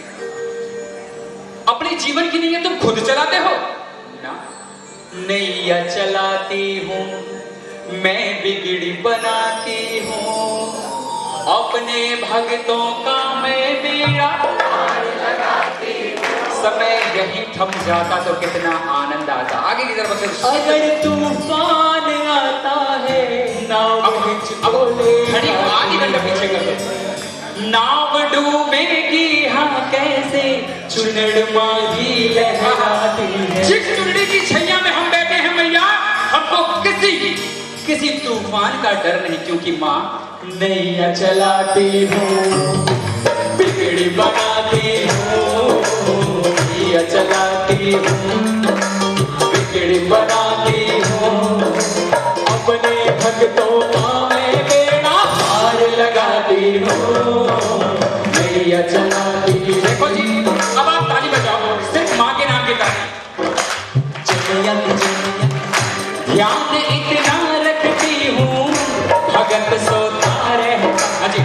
अपने जीवन की नैया तुम खुद चलाते हो ना। नैया चलाती हूँ मैं, बिगड़ी बनाती हूँ, अपने भक्तों का मैं बेड़ा पार लगाती हूँ। समय यही थम जाता तो कितना आनंद आता। आगे की तरफ से, अगर तूफान आता है नाव अब खड़ी आधी घंटा पीछे कर दो। नाव डूबेगी हाँ कैसे, चुनड़ माही लहराती है। जिस चुनड़ी की छैया में हम बैठे हैं मैया, हमको किसी तूफान का डर नहीं, क्योंकि माँ नैया चलाती हूँ, बिगड़ी बनाती हूँ, नैया चलाती हूँ, बिगड़ी बनाती हूँ, अपने भक्तों का मैं बेड़ा पार लगाती हूँ, नैया चलाती हूँ। देखो जी, अब आप ताली बजाओ, सिर्फ माँ के नाम की ताली। ध्यान इतना रखती हूँ भगत सोता रहे। हाँ जी,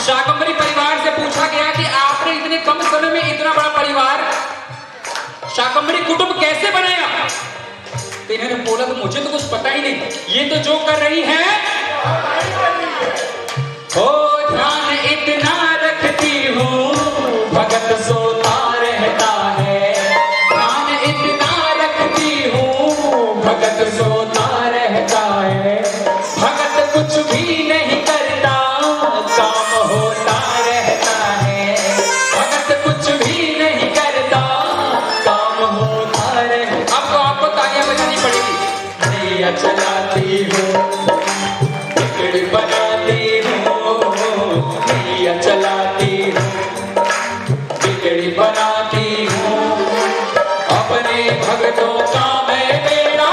शाकंभरी परिवार से पूछा गया कि आपने इतने कम समय में इतना बड़ा परिवार, शाकंभरी कुटुंब कैसे बनाया। तो इन्होंने बोला तो मुझे तो कुछ पता ही नहीं, ये तो जो कर रही है। ओ ध्यान इतना रखती हूँ भगत भगत सोता रहता है, भगत कुछ भी नहीं करता, काम होता रहता है। भगत कुछ भी नहीं करता, काम होता रहता। आपको तालियां बजानी पड़ेगी। नैया चलाती हूँ, बिगड़ी बनाती हूँ, नैया चलाती हूँ, बिगड़ी बनाती हूँ, अपने भगतों का मैं बेड़ा,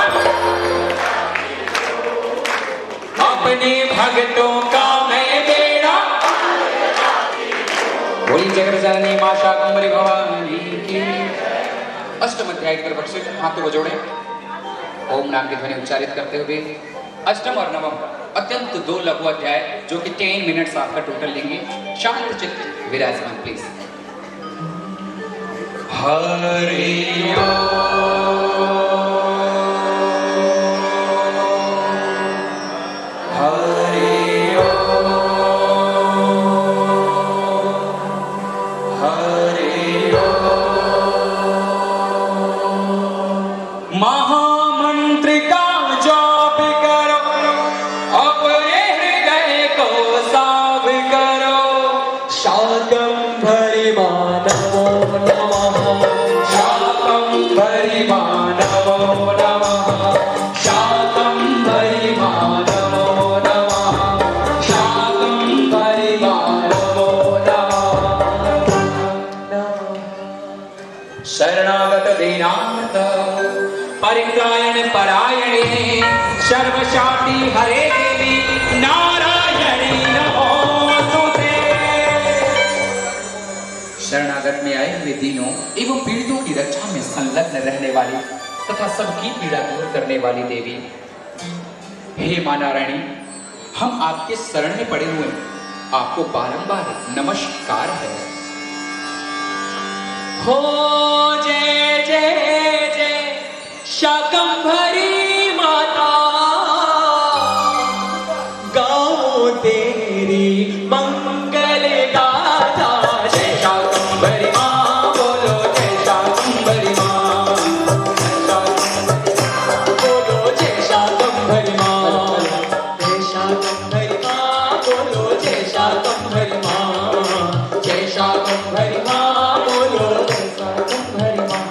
अपने भगतों का मैं बेड़ा। बोली जगत जननी मां शाकंभरी भवानी की। अष्टम अध्याय की तरफ से हाथों को जोड़ें, ओम नाम की ध्वनि उच्चारित करते हुए। अष्टम और नवम अत्यंत दो लघु अध्याय जो कि 10 मिनट्स आपका टोटल लेंगे। शांत चित्त विराजमान प्लीज। हरि महामंत्र का जाप करो, अपने हृदय को साफ करो। शाकंभरी नमो नमः, शाकंभरी नमो नमः, शाकंभरी नमो नमः, शाकंभरी नमो नमः। शरणागत दीनार्थ परित्रायण परायणे सर्वशांति हरे देवी नारायणी नमोस्तुते। शरणागत में आए हुए दीनों एवं पीड़ितों की रक्षा में संलग्न रहने वाली तथा सबकी पीड़ा दूर करने वाली देवी, हे मां नारायणी, हम आपके शरण में पड़े हुए आपको बारंबार नमस्कार है। हो जय जय जय शाकंभरी माता, गाओ तेरी मंगल गाथा। जय शाकंभरी माँ, बोलो जय शाकंभरी माँ, बोलो जय शाकंभरी माँ, जय शाकंभरी माँ, बोलो जय शाकंभरी माँ, जय शाकंभरी माँ, बोलो जय शाकंभरी माँ।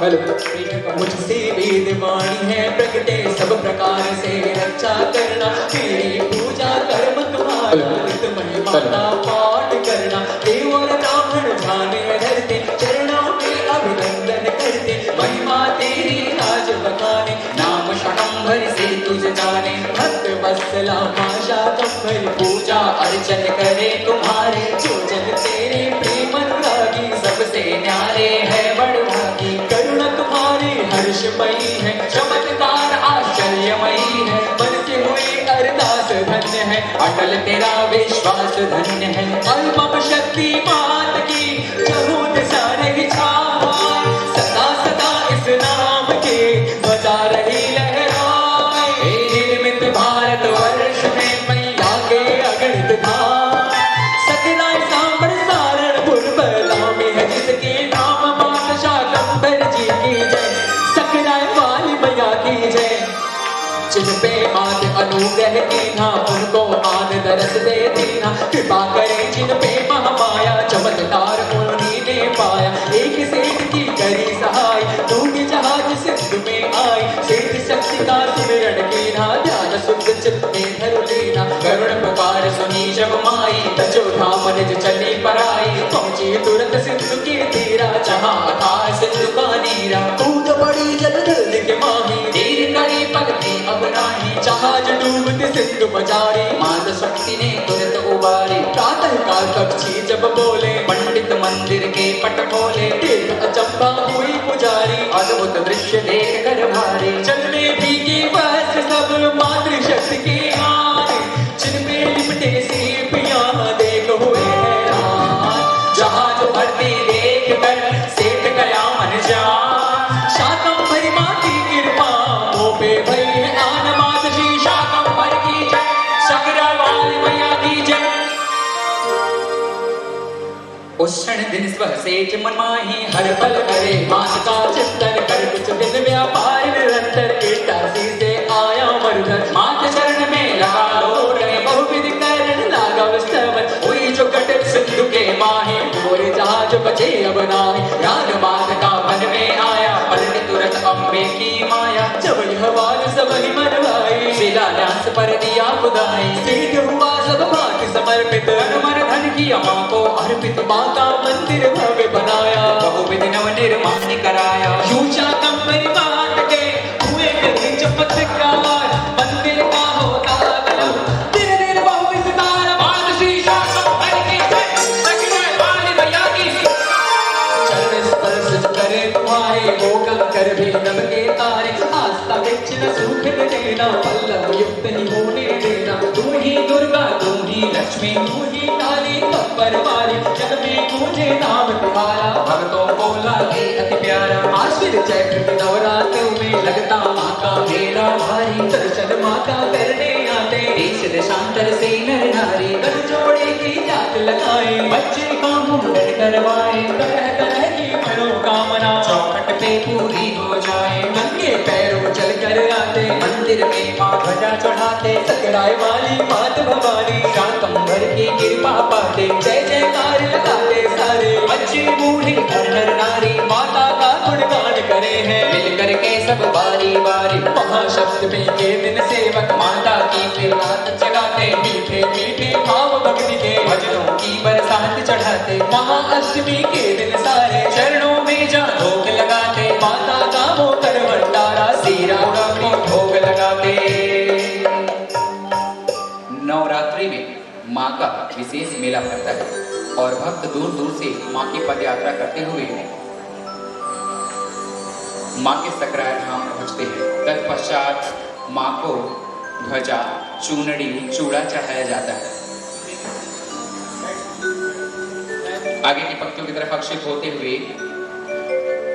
मुझसे वेद वाणी है प्रगटे सब प्रकार से रक्षा करना, मेरी पूजा कर्म तुम्हारा नित महिमा का पाठ करना। देव और ब्राह्मण जाने धरते चरणों में अभिनंदन करते, महिमा तेरी राज बखाने, नाम शाकंभरी से तुझ जाने। भक्त वत्सला मां शाकंभरी पूजा अर्चन करे तुम्हारे, जो जन तेरे प्रेम अनुरागी सबसे न्यारे है बड़भागी। करुणा तुम्हारी हर्षमयी है, चमत्कार आश्चर्यमयी है, मन से हुई अरदास धन्य है, अटल तेरा विश्वास धन्य है। अल्पम शक्ति मात की चहुत सारे छाए, सदा सदा इस नाम के बजा रही लहराए। निर्मित भारत वर्ष में मैया के अगणित धाम, सतनाय सांबर सारण पुरबला में है जिसके नाम मात शाकंभर जी की जय, सकराय वाली मैया की जय। जिन पे मात अनुग्रह कीना, उनको मान दरस दे देना, कृपा करे जिन पे महामाया, चमत्कार उन्हीं ने पाया। एक सेठ की करी सहाय, टूट जहाज सिंधु में आई, सेठ शक्ति का सुमिरन कीना, ध्यान शुद्ध चित्त में धर लेना। करुण पुकार सुनी जब माई, तजो धाम निज चली पराई, पहुंची तुरंत सिंधु के तीरा, जहाँ था सिंधु का नीरा। कूद पड़ी जलधर के माही, देर करे पलके अब नाही, जहाज डूबते सिंधु बजारी, मात शक्ति ने तुरंत उबारी। प्रातः काल पक्षी जब बोले, पंडित मंदिर के पट खोले, देख अचंभा हुई पुजारी, अद्भुत दृश्य देख कर भारी। चलने भीगे वस्त्र सब मातृशक्ति के हाथ, जिनमें लिपटे सीपियां देख हुए हैरान, जहाज भरती देख कर सेठ गया मन जान। शाकंभरी माँ की कृपा मुँह पे भई है आन, मात श्री शाकंभर की जय, सकरा वाली मैया की जय। उस क्षण दिन स्व सेठ मन माही, हर पल करे मात का चिंतन कर, कुछ दिन व्यापार निरंतर, कीटासी से सब हवान सब ही मनवाए, शिलान्यास पर दिया खुदाई, सिद्ध हुआ सब भांति समर्पित, तन मन धन किया माँ को अर्पित, माता मंदिर भव्य बनाया, बहुविध नव निर्माण कराया। ऊंचा कंबरी बांध के हुए कहीं चमत्कार, मंदिर का होता गया दिन दिन बहु विस्तार। बाल शीशा कंबल की जय, सखी वाली मैया की चरण स्पर्श करे तुम्हारे, वो कंकर भी नभ के तारे, आस्था बिच न सूखने देना, पल्लव युक्त ही होने देना। तू ही दुर्गा, तू ही लक्ष्मी, तू ही काली कंबर वाली, जग में तुझे नाम तुम्हारा, भक्तों को लागे अति प्यारा। आश्विन चैत्र के नवरात्रों में लगता माँ का मेला भारी, दर्शन माँ का करने आते देश देशांतर से नर नारी, कर जोड़े की जात लगाए, बच्चे का मुंडन करवाए, तरह तरह की मनोकामना चौखट पे पूरी हो जाए। नंगे पैरों चल कर आते, मंदिर में माँ ध्वजा चढ़ाते, सकराय वाली मात भवानी, शाकंभर की कृपा पाते, जय जयकार लगाते सारे, बच्चे बूढ़े नर नर नारी, माता का गुणगान करे हैं मिल करके सब बारी बारी। महासप्तमी के दिन सेवक माता की फिर रात जगाते, मीठे मीठे भाव भक्ति के भजनों की बरसात चढ़ाते, महाअष्टमी के दिन सारे चरणों में जा भोग लगाते, माता का मोकर भंडारा सीरा को भोग लगाते। नवरात्रि में माँ का विशेष मेला भरता है और भक्त दूर दूर से माँ की पद यात्रा करते हुए माँ के सकराय धाम पहुँचते हैं। तत्पश्चात माँ को ध्वजा, चूनड़ी, चूड़ा चढ़ाया जाता है। आगे की पंक्तियों की तरफ अक्षित होते हुए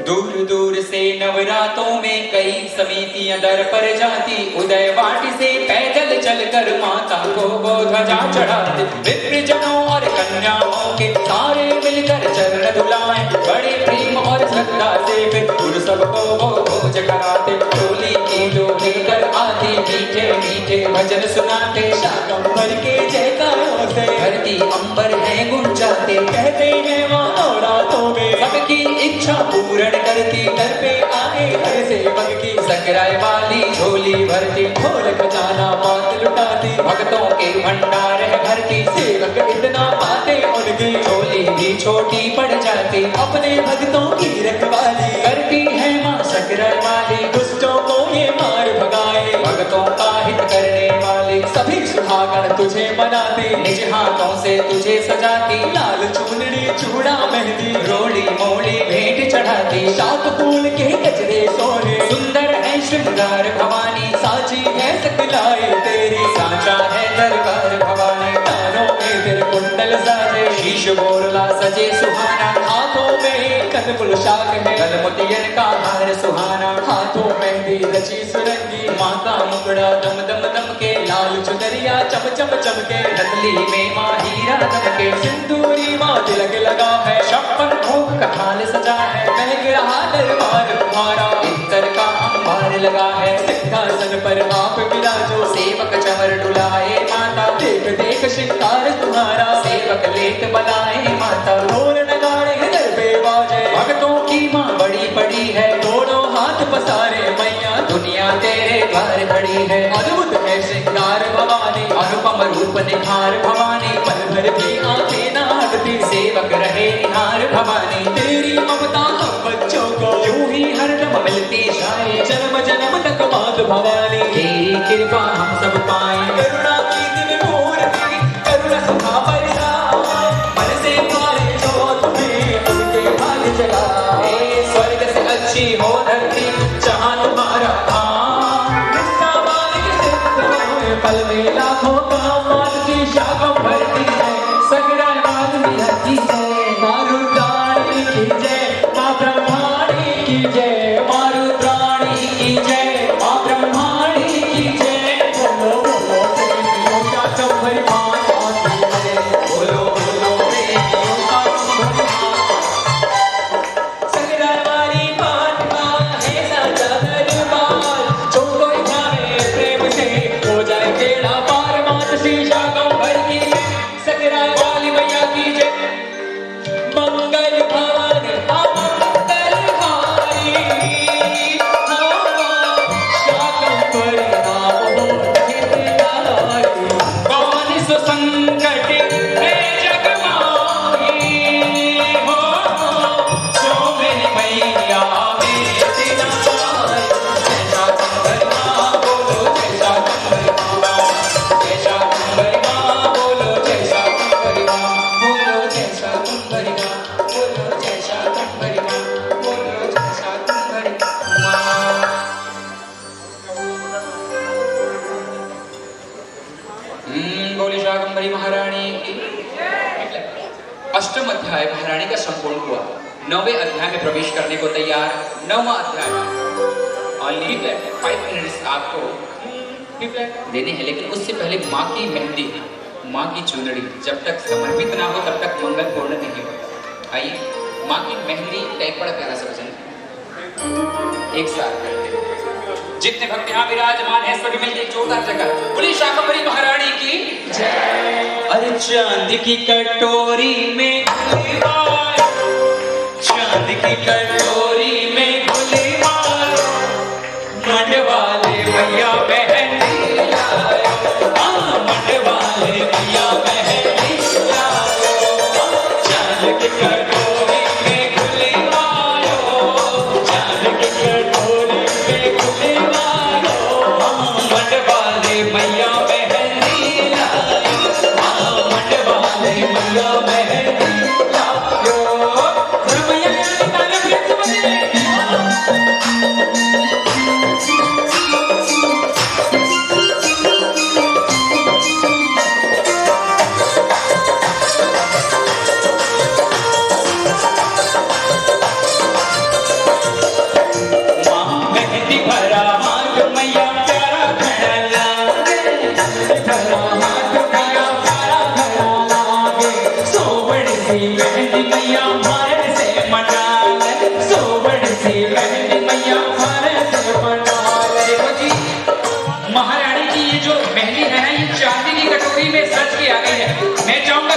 दूर दूर से नवरातों में कई समितियां दर पर जाती, उदय वाटी से पैदल चलकर माता को वो ध्वजा चढ़ाते। विप्रजनों और कन्याओं के सारे मिलकर चरण धुलाएं, बड़े प्रेम और श्रद्धा से फिर उन सबको वो भोज कराते। टोली की जो लेकर आती, मीठे मीठे भजन सुनाते, शाकंभर के जयकारों से धरती अंबर है गुंजाते। कहते हैं माँ नवरातों में सबकी इच्छा पूर्ण करती, दर पे आए हर सेवक की, सकराय वाली झोली भरती, ढोल खजाना मात लुटाती, भक्तों के भंडार है भरती। सेवक इतना पाते उनकी, झोली भी छोटी पड़ जाती, अपने भक्तों की रखवाली करती है माँ सकराय वाली। दुष्टों को ये मार भगाए, भक्तों का हित करने वाली, सभी सुहागण तुझे मनाते, निज हाथों से तुझे सजाती, लाल चुनरी चूड़ा मेहंदी, रोड़ी मोड़ी भेंट चढ़ाती। शाक फूल के गजरे सोने, सुंदर है श्रृंगार भवानी, साची है सकलाई तेरी, साचा है दरबार भवानी। कानों में तेरे कुंडल साजे, शीश बोरला सजे सुहाना, हाथों में कनपुल शाक है, गलमुतियन का हार सुहाना। हाथों मेहंदी रची सुरंगी, माँ का मुकड़ा दम दम दम के, लाल चुनरिया चम चम चमके, नकली में माँ हीरा दमके। सिंदूरी माँ तिलक लगा है, 56 भोग का थाल सजा है, महक रहा दरबार तुम्हारा, इत्तर का अंबार लगा है। सिंहासन पर आप विराजो, सेवक चमर डुलाए माता, देख देख श्रृंगार तुम्हारा, सेवक लेत बनाए माता। ढोल नगाड़े दर पे बाजे, भक्तों की माँ बड़ी बड़ी है, दोनों हाथ पसारे मैया, दुनिया तेरे द्वार खड़ी है। अद्भुत है श्रृंगार भवानी, अनुपम रूप निखार भवानी, पल भर भी आंखें ना हटती, सेवक रहे निहार भवानी। तेरी ममता हम बच्चों को यूं ही हरदम मिलती जाए, जन्म जन्म तक मात भवानी, तेरी कृपा हम सब पाए। करुणा की दिन मूर्ति, करुणा सुखा बरसाए, मन से पाए जो तुम्हें उनके भाग्य जगाए। स्वर्ग से अच्छी हो धरती, जहाँ तुम्हारा धाम, कृष्णा बालिक सिद्ध पल में लाखों काम, मात की शाखम भरती है, सकराय वाली हरती है। माँ रुद्राणी की जय, माँ ब्रह्माणी की जय, माँ रुद्राणी की जय, माँ ब्रह्माणी की जय। बोलो अध्याय महारानी का संपूर्ण हुआ। 9वें अध्याय में प्रवेश करने को तैयार। 9वां अध्याय ओनली 5 मिनट्स आपको देने हैं, लेकिन उससे पहले माँ की मेहंदी, माँ की चुनरी जब तक समर्पित ना हो तब तक मंगल पूर्ण नहीं होता। आइए माँ की मेहंदी का एक बड़ा प्यारा सा भजन एक साथ करते हैं। जितने भक्त यहाँ विराजमान हैं सभी मिलकर एक जोरदार जगह बोली शाकंभरी महारानी की जय। अरे चांद की कटोरी में गुलवार, चांद की कटोरी में गुलवार, मंडवाले भैया मेहंदी लायो, मंडवाले भैया मेहंदी लायो, चांद की कटोरी में गुलवार, चांद की कटोरी में गुलवार, मंडवाले भैया मेहंदी लायो, मंडवाले भैया मेहंदी लायो। रमैया की तारीफ कैसे बजे?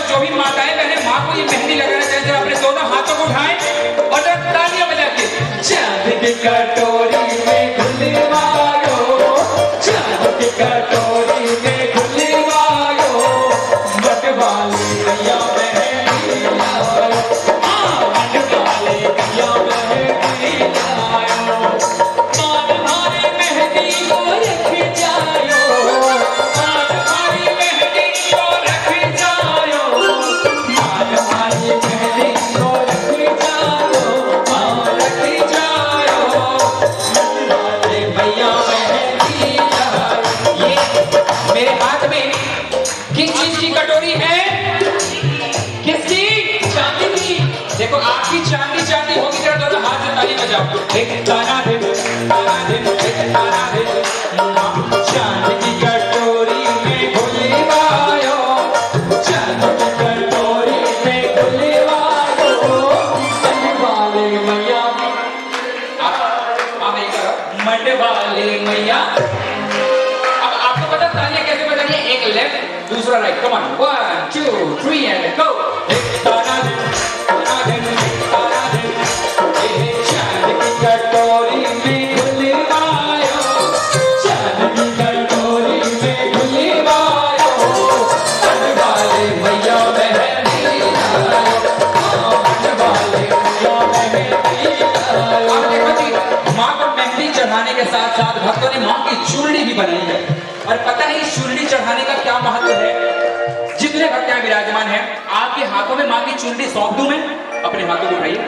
जो भी माताएं बहनें माँ को ये मेहंदी लगाना चाहते हैं अपने दोनों हाथों को उठाएं और तालियां बजा के चांद की कटोरी में गुलवारो, चांद की कटोरी में गुलवारो, मंडवाले भैया मेहंदी लायो, मंडवाले भैया मेहंदी लायो, मानवाले मेहंदी को रख जायो, मानवाले मेहंदी को रख जायो, मानवाले मेहंदी को रख जायो, रख जायो, मंडवाले भैया मेहंदी लायो। ये मेरे हाथ में किस चीज की कटोरी है? किसकी? चांदी की। देखो आपकी चांदी चांदी होगी, जरा दोनों हाथ से ताली बजाओ। एक तारा दे, तारा दे, एक तारा दे, चांद की कटोरी में गुलवायो, चांद की कटोरी में गुलवायो, मंडवाले मैया, मंडवाले मैया। अब आपको पता तालियां कैसे बजानी है? एक लेफ्ट दूसरा right. Come on 1 2 3 and go. एक तारा दे, तारा दे, तारा दे, ये चांद की कटोरी में गुलवायो, चांद की कटोरी में गुलवायो, मंडवाले भैया मेहंदी लायो, मंडवाले भैया मेहंदी लायो। अब देखो जी, माँ को मेहंदी चढ़ाने के साथ साथ भक्तों ने माँ की चुनरी भी बनाई है। और पता है इस चुनरी चढ़ाने का क्या महत्व है? जितने भक्त यहाँ विराजमान हैं आपके हाथों में माँ की चुनरी सौंप दूं मैं? अपने हाथों को उठाइए,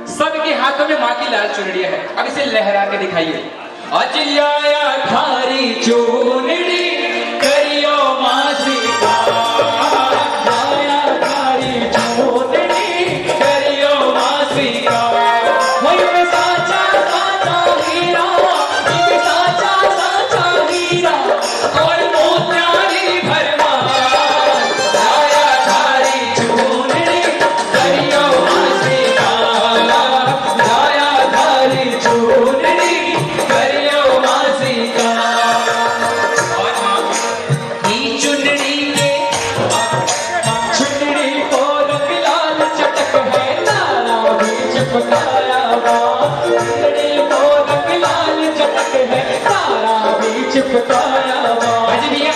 सबके हाथों में माँ की लाल चुनरी है। अब इसे लहरा के दिखाइए। अजलिया थारी चुनरी करियो माँ सिंगार, आया थारी चुनरी करियो माँ सिंगार, वही में साचा साचा हीरा, एक साचा साचा हीरा और मोतियारी भरमार, आया थारी चुनरी करियो माँ सिंगार, आया थारी चुनरी करियो माँ सिंगार। और ई चुनरी के चुनरी को रंग लाल चटक है, तारा भी चिपकाया माँ, चुनरी को रंग लाल चटक है, तारा भी चिपकाया माँ। अजी भैया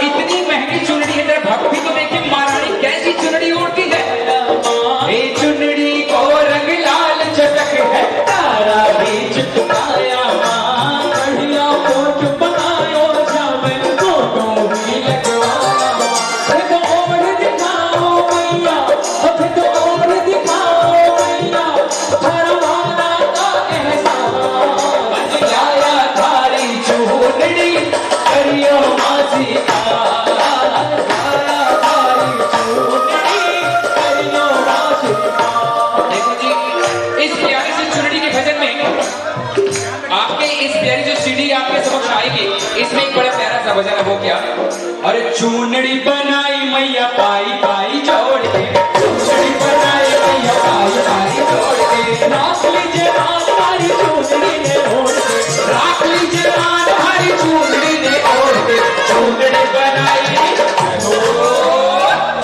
इतनी महंगी चुनरी है, जरा भक्ति तो देखिए महारानी कैसी चुनरी ओढ़ती है। ये चुनरी को रंग लाल चटक है, तारा भी चिपकाया माँ, बढ़िया कोट बनायो जावे कोटों भी लगवाया माँ। अरे तो और दिखाओ मैया, अब तो और दिखाओ मैया, धरवाना का एहसान, आया थारी चुनरी करियो इस प्यारी जो सीडी आपके समक्ष आएगी, इसमें एक बड़ा प्यारा सा भजन है, वो क्या? अरे चूनड़ी बनाई मैया पाई पाई जोड़ के, चूनड़ी बनाई मैया पाई पाई जोड़ के, राख लीजिए मान हमारी चूनड़ी ने ओढ़ के, राख लीजिए मान हमारी चूनड़ी ने ओढ़ के, चूनड़ी बनाई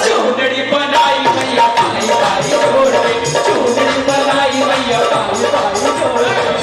चूनड़ी बनाई मैया पाई पाई जोड़ के, चूनड़ी बनाई मैया पाई पाई जोड़ के।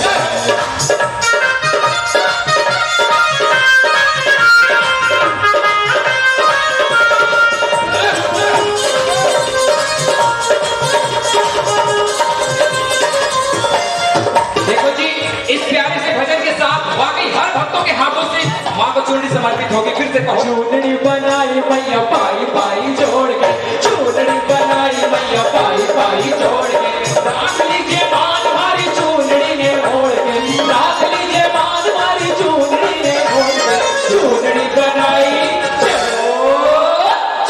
माँ को चूनड़ी समर्पित होगी, फिर से कहो। चूनड़ी बनाई मैया पाई पाई जोड़ के, चूनड़ी बनाई मैया पाई पाई जोड़ के, राख लीजिए मान हमारी चूनड़ी ने ओढ़ के, राख लीजिए मान हमारी चूनड़ी ने ओढ़ के, चूनड़ी बनाई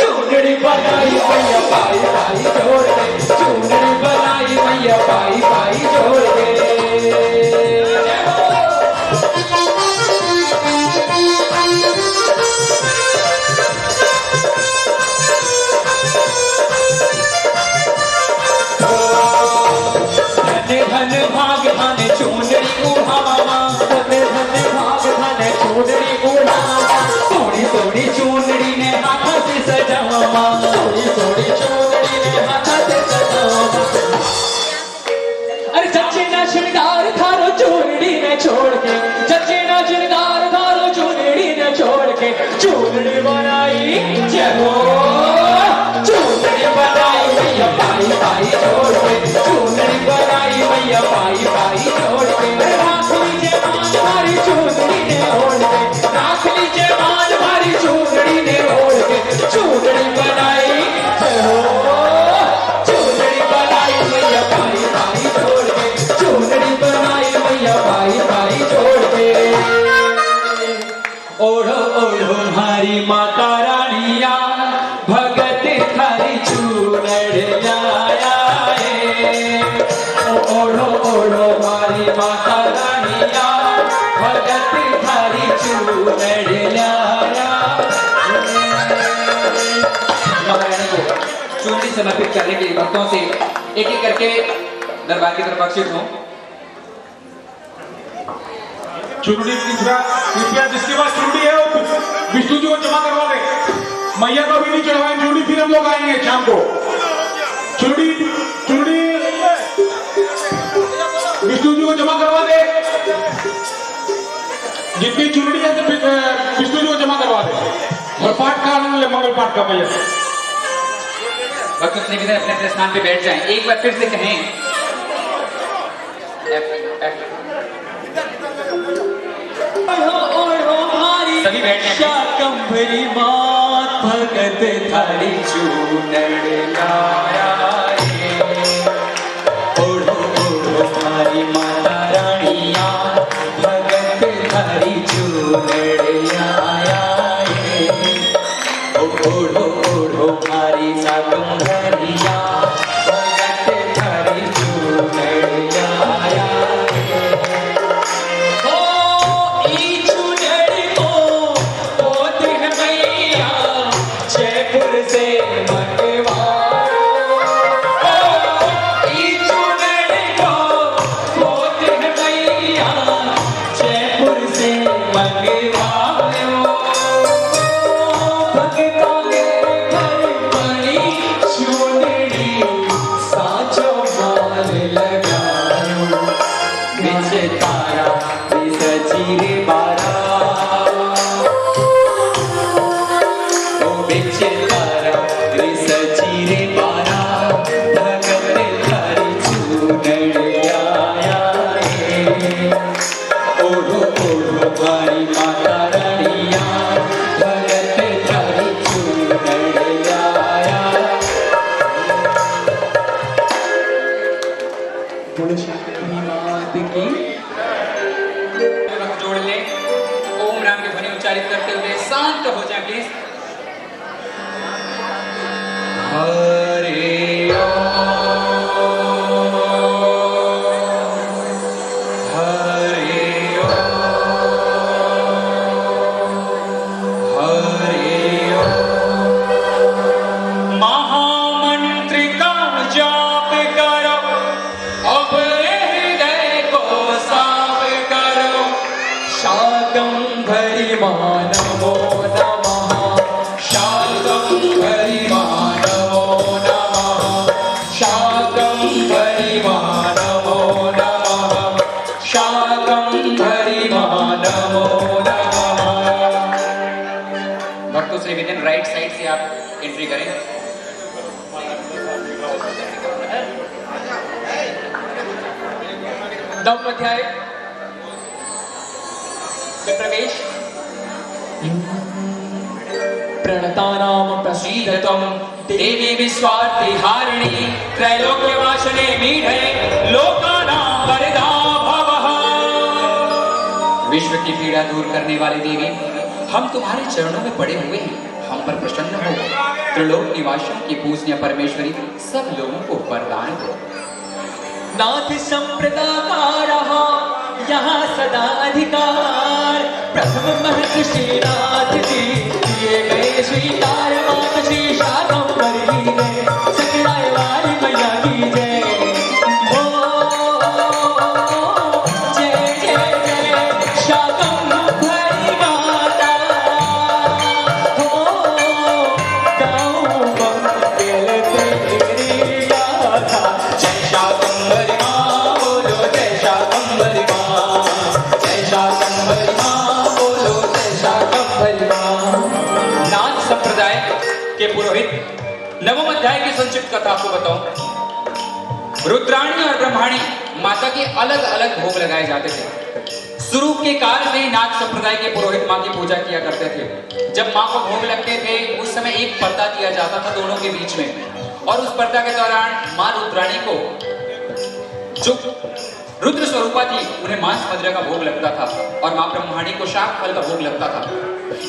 चूनड़ी बनाई मैया पाई पाई जोड़ के, चूनड़ी बनाई मैया पाई पाई जोड़ के। धन भाग धन चूनड़ी उड़ावा, धन भाग धन चूनड़ी उड़ावा, थोड़ी थोड़ी चूनड़ी ने हाथ से सजावा, थोड़ी थोड़ी चूनड़ी ने हाथ से सजावा। अरे सच्चे ना श्रृंगार थारो चूनड़ी ने छोड़ के, सच्चे ना श्रृंगार थारो चूनड़ी ने छोड़ के, चूनड़ी बनाई जगो, चूनड़ी बनाई मैया पाई पाई जोड़ के, चूनड़ी बनाई मैया पाई पाई जोड़ के, राख लीजिए मान हमारी चूनड़ी ने ओढ़ के, राख लीजिए मान हमारी चूनड़ी ने ओढ़ के, चूनड़ी बनाई चूनड़ी बनाई मैया पाई पाई जोड़ के, चूनड़ी बनाई मैया पाई पाई जोड़ के। ओढ़ो ओढ़ो हमारी माता रानिया, भगत थारी चूनड़ लाया है, ओढ़ो ओढ़ो हमारी माता रानिया, भगत थारी चूनड़ लाया। महारानी को चूनड़ी समर्पित करने के लिए भक्तों से एक एक करके दरबार की तरफ आकर्षित हूँ। चुनड़ी कृपया जिसके पास चुनड़ी है वो विष्णु जी को जमा करवा दे। मैया को भी नहीं चढ़वाएं चुनड़ी, फिर हम लोग आएंगे शाम को। चुनड़ी चुनड़ी विष्णु जी को जमा करवा दे, जितनी चुनड़ी है तो विष्णु जी को जमा करवा दे। और पाठ का आनंद ले, मंगल पाठ का। मैया भक्त निवेदन अपने अपने स्थान पे बैठ जाएं। एक बार फिर से कहें, सभी बैठ जाएं। शाकंभरी मात भगत थारी चूनड़ लाया है, ओढ़ो ओढ़ो हमारी माता रानिया, भगत थारी चूनड़ लाया है, ओढ़ो ओढ़ो हमारी शाकंभरिया, भगत थारी चूनड़ लाया है। जोड़ ले, ओम राम की ध्वनि उच्चारित करते हुए शांत हो जाए प्लीज। हरे ओम, हरे ओम। शाकंभरी नमो नमः शाकंभरी नमो नमः शाकंभरी नमो नमः शाकंभरी नमो नमः। भक्तों से निवेदन, राइट साइड से आप एंट्री करें। नवम अध्याय में प्रवेश। प्रणतानाम प्रसीदतम देवी विश्वार्थिहारिणी त्रैलोक्यवासिने मीढे लोकानां वरदा भवः। विश्व की पीड़ा दूर करने वाली देवी, हम तुम्हारे चरणों में पड़े हुए हैं, हम पर प्रसन्न हो। त्रिलोक निवासियों की पूजनीय परमेश्वरी, सब लोगों को वरदान दो। नाथ संप्रदाकारः यहाँ सदा अधिकार, प्रथम महर्षि श्रीनाथ जी दिए गए स्वीकार। मात श्री शाकंभरी जय, सकलाय वाली मैया की जय। जय जय जय शाकंभरी माता, गाऊं मंगल तेरी गाथा। जय शाकंभरी मां बोलो, जय शाकंभरी मां, जय शाकंभरी मां बोलो, जय शाकंभरी मां। नाथ संप्रदाय के पुरोहित नवम अध्याय की संक्षिप्त कथा आपको बताऊं। रुद्राणी और ब्रह्माणी माता के अलग अलग भोग लगाए जाते थे। शुरू के काल में नाथ संप्रदाय के पुरोहित मां की पूजा किया करते थे। जब मां को भोग लगते थे उस समय एक पर्दा दिया जाता था दोनों के बीच में, और उस पर्दा के दौरान मां रुद्राणी को जो रुद्र स्वरूपा थी उन्हें मांस मदिरा का भोग लगता था, और मां ब्रह्माणी को शाक फल का भोग लगता था।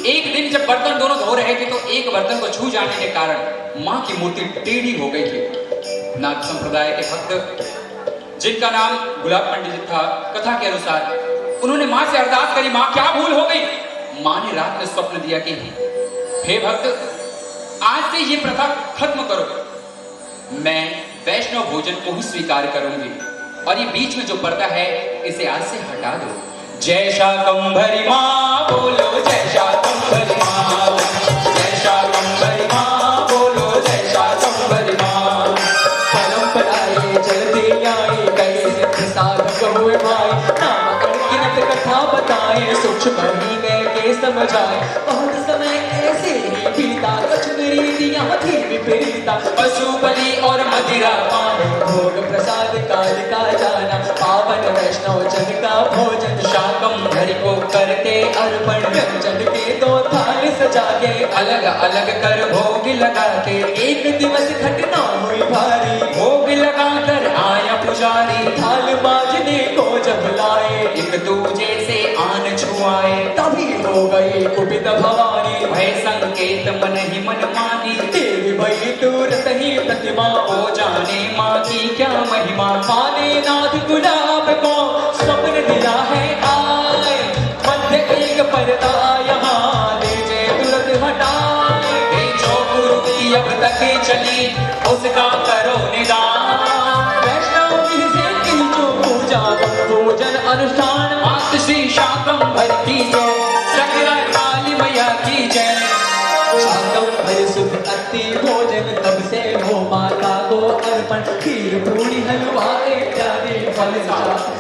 एक दिन जब बर्तन दोनों धो रहे थे तो एक बर्तन को छू जाने के कारण मां की मूर्ति टेढ़ी हो गई थी। नाथ संप्रदाय के भक्त जिनका नाम गुलाब पंडित था, कथा के अनुसार उन्होंने मां से अरदास करी, मां क्या भूल हो गई? मां ने रात में स्वप्न दिया कि हे भक्त, आज से ये प्रथा खत्म करो, मैं वैष्णव भोजन को ही स्वीकार करूंगी, और ये बीच में जो पर्दा है इसे आज से हटा दो। जय शाकंभरी मां बोलो, जय शाकंभरी मां, जय शाकंभरी मां बोलो, जय शाकंभरी मां। परंपराएं चलती आई, कैसे सिद्ध साधक हुए भाई। नाम अनगिनत कथा बताए, सूक्ष्म ही गए के समझाए। बहुत समय ऐसे ही बीता, कुछ रीतियां थी विपरीता। पशु बलि और मदिरा पान, भोग प्रसाद काल का जाना। पावन वैष्णव जन का भोजन, शाकंभरी को करते अर्पण। व्यंजन के दो थाल सजा के, अलग अलग कर भोग लगाते। एक दिवस घटना हुई भारी, भोग लगाकर आया पुजारी। थाल बाजने को जब लाए, एक दूजे से आन छुआए। तभी हो गई कुपित भवानी। भय संकेत मन ही मन मानी। देवी भई तुरंत ही प्रतिमा, हो जाने माँ की क्या महिमा। माने नाथ गुलाब को स्वप्न दिया है आए। मध्य एक पर्दा यहाँ लीजिए तुरंत हटाए। हे जो गुरु की अब तक चली उसका करो निदान। वैष्णव जी से की जो पूजा भोजन अनुष्ठान। मात श्री शाकंभरी की जय, सकला काली मैया की जय। शाकंभरी शुद्ध अति भोजन, तब से हो माता को अर्पण। खीर पूरी हलवा इत्यादि फल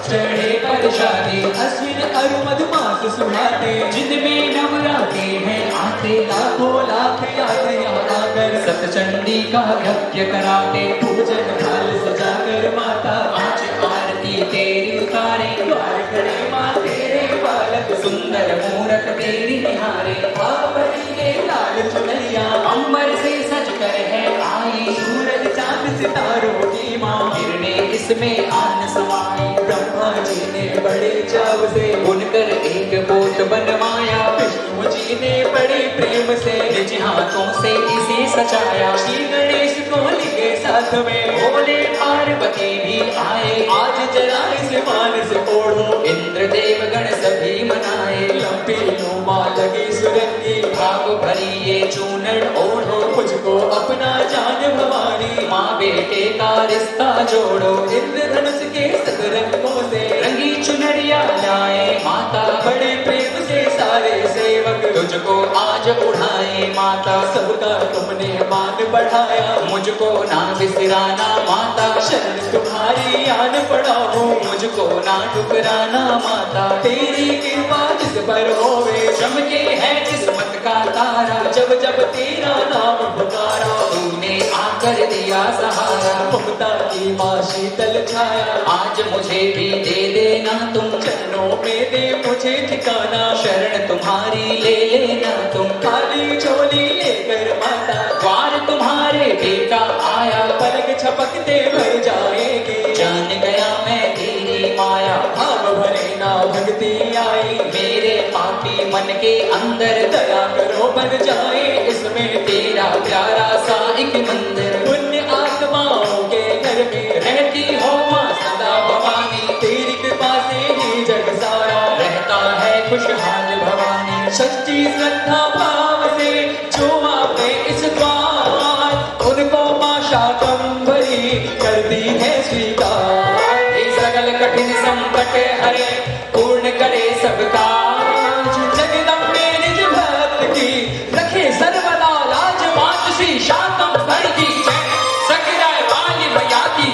चढ़े प्रसादी। अश्विन अरु मधुमास सुहाते, जिनमें नवराते हैं आते। लाखों लाख याद यहाँ आकर, सतचंडी का यज्ञ कराते। पूजन थाल सजाकर माता आज आरती तेरी उतारे। द्वार खड़े माँ तेरे बालक, सुंदर मूरत तेरी निहारे। भावरी के लाल चुनरिया, अंबर से सज कर है आई। सूरज चांद सितारों की माँ, किरणें इसमें आन समाई। ब्रह्मा जी ने बड़े चाव से बुनकर एक पोत बनवाया। विष्णु जी ने बड़े प्रेम से निज हाथों से इसे सजाया। श्री गणेश को लिए साथ में, भोले पार्वती भी आए। आज जरा इस मान से ओढ़ो, इंद्र देवगण सभी मनाए। लंबी नुमा लगी सुरंगी, भागो भरी ये चूनर ओढ़ो, मुझको अपना जान भवानी, माँ बेटे का रिश्ता जोड़ो, इंद्रधनुष के सतरंगों से रंगी चुनरिया लाए माता, बड़े प्रेम से सारे सेवक तुझको आज उठाए माता, सबका तुमने मान बढ़ाया, मुझको ना बिसराना माता, शरण तुम्हारी आन पड़ाओ, मुझको ना ठुकराना माता, तेरी कृपा जिस पर होवे चमके है किस्मत का तारा, जब जब तेरा नाम पुकारा तूने आकर दिया सहारा, ममता की माँ शीतल छाया, आज मुझे भी दे देना तुम, चरणों में दे मुझे ठिकाना, शरण तुम्हारी ले लेना तुम, खाली झोली लेकर माता, द्वार तुम्हारे बेटा आया, पलक झपकते भर जाएगी, जान गया मैं तेरी माया, भाव भरे ना भक्ति आई, मेरे पापी मन के अंदर दया करो बन जाए इसमें तेरा प्यारा सा एक मंदिर, पुण्य आत्माओं के घर में रहती हो माँ सदा भवानी, तेरी कृपा से ही जग सारा रहता है खुशहाल भवानी, सच्ची श्रद्धा भाव से जो आपने इस द्वार उनको माँ शाकंभरी करती है स्वीकार, ये सकल कठिन संकट हरे पूर्ण करे सबका, जगदम्बे निज भक्त की रखे सर्वदा लाज, मात श्री शाकंभरी की जय, सकराय वाली मैया की,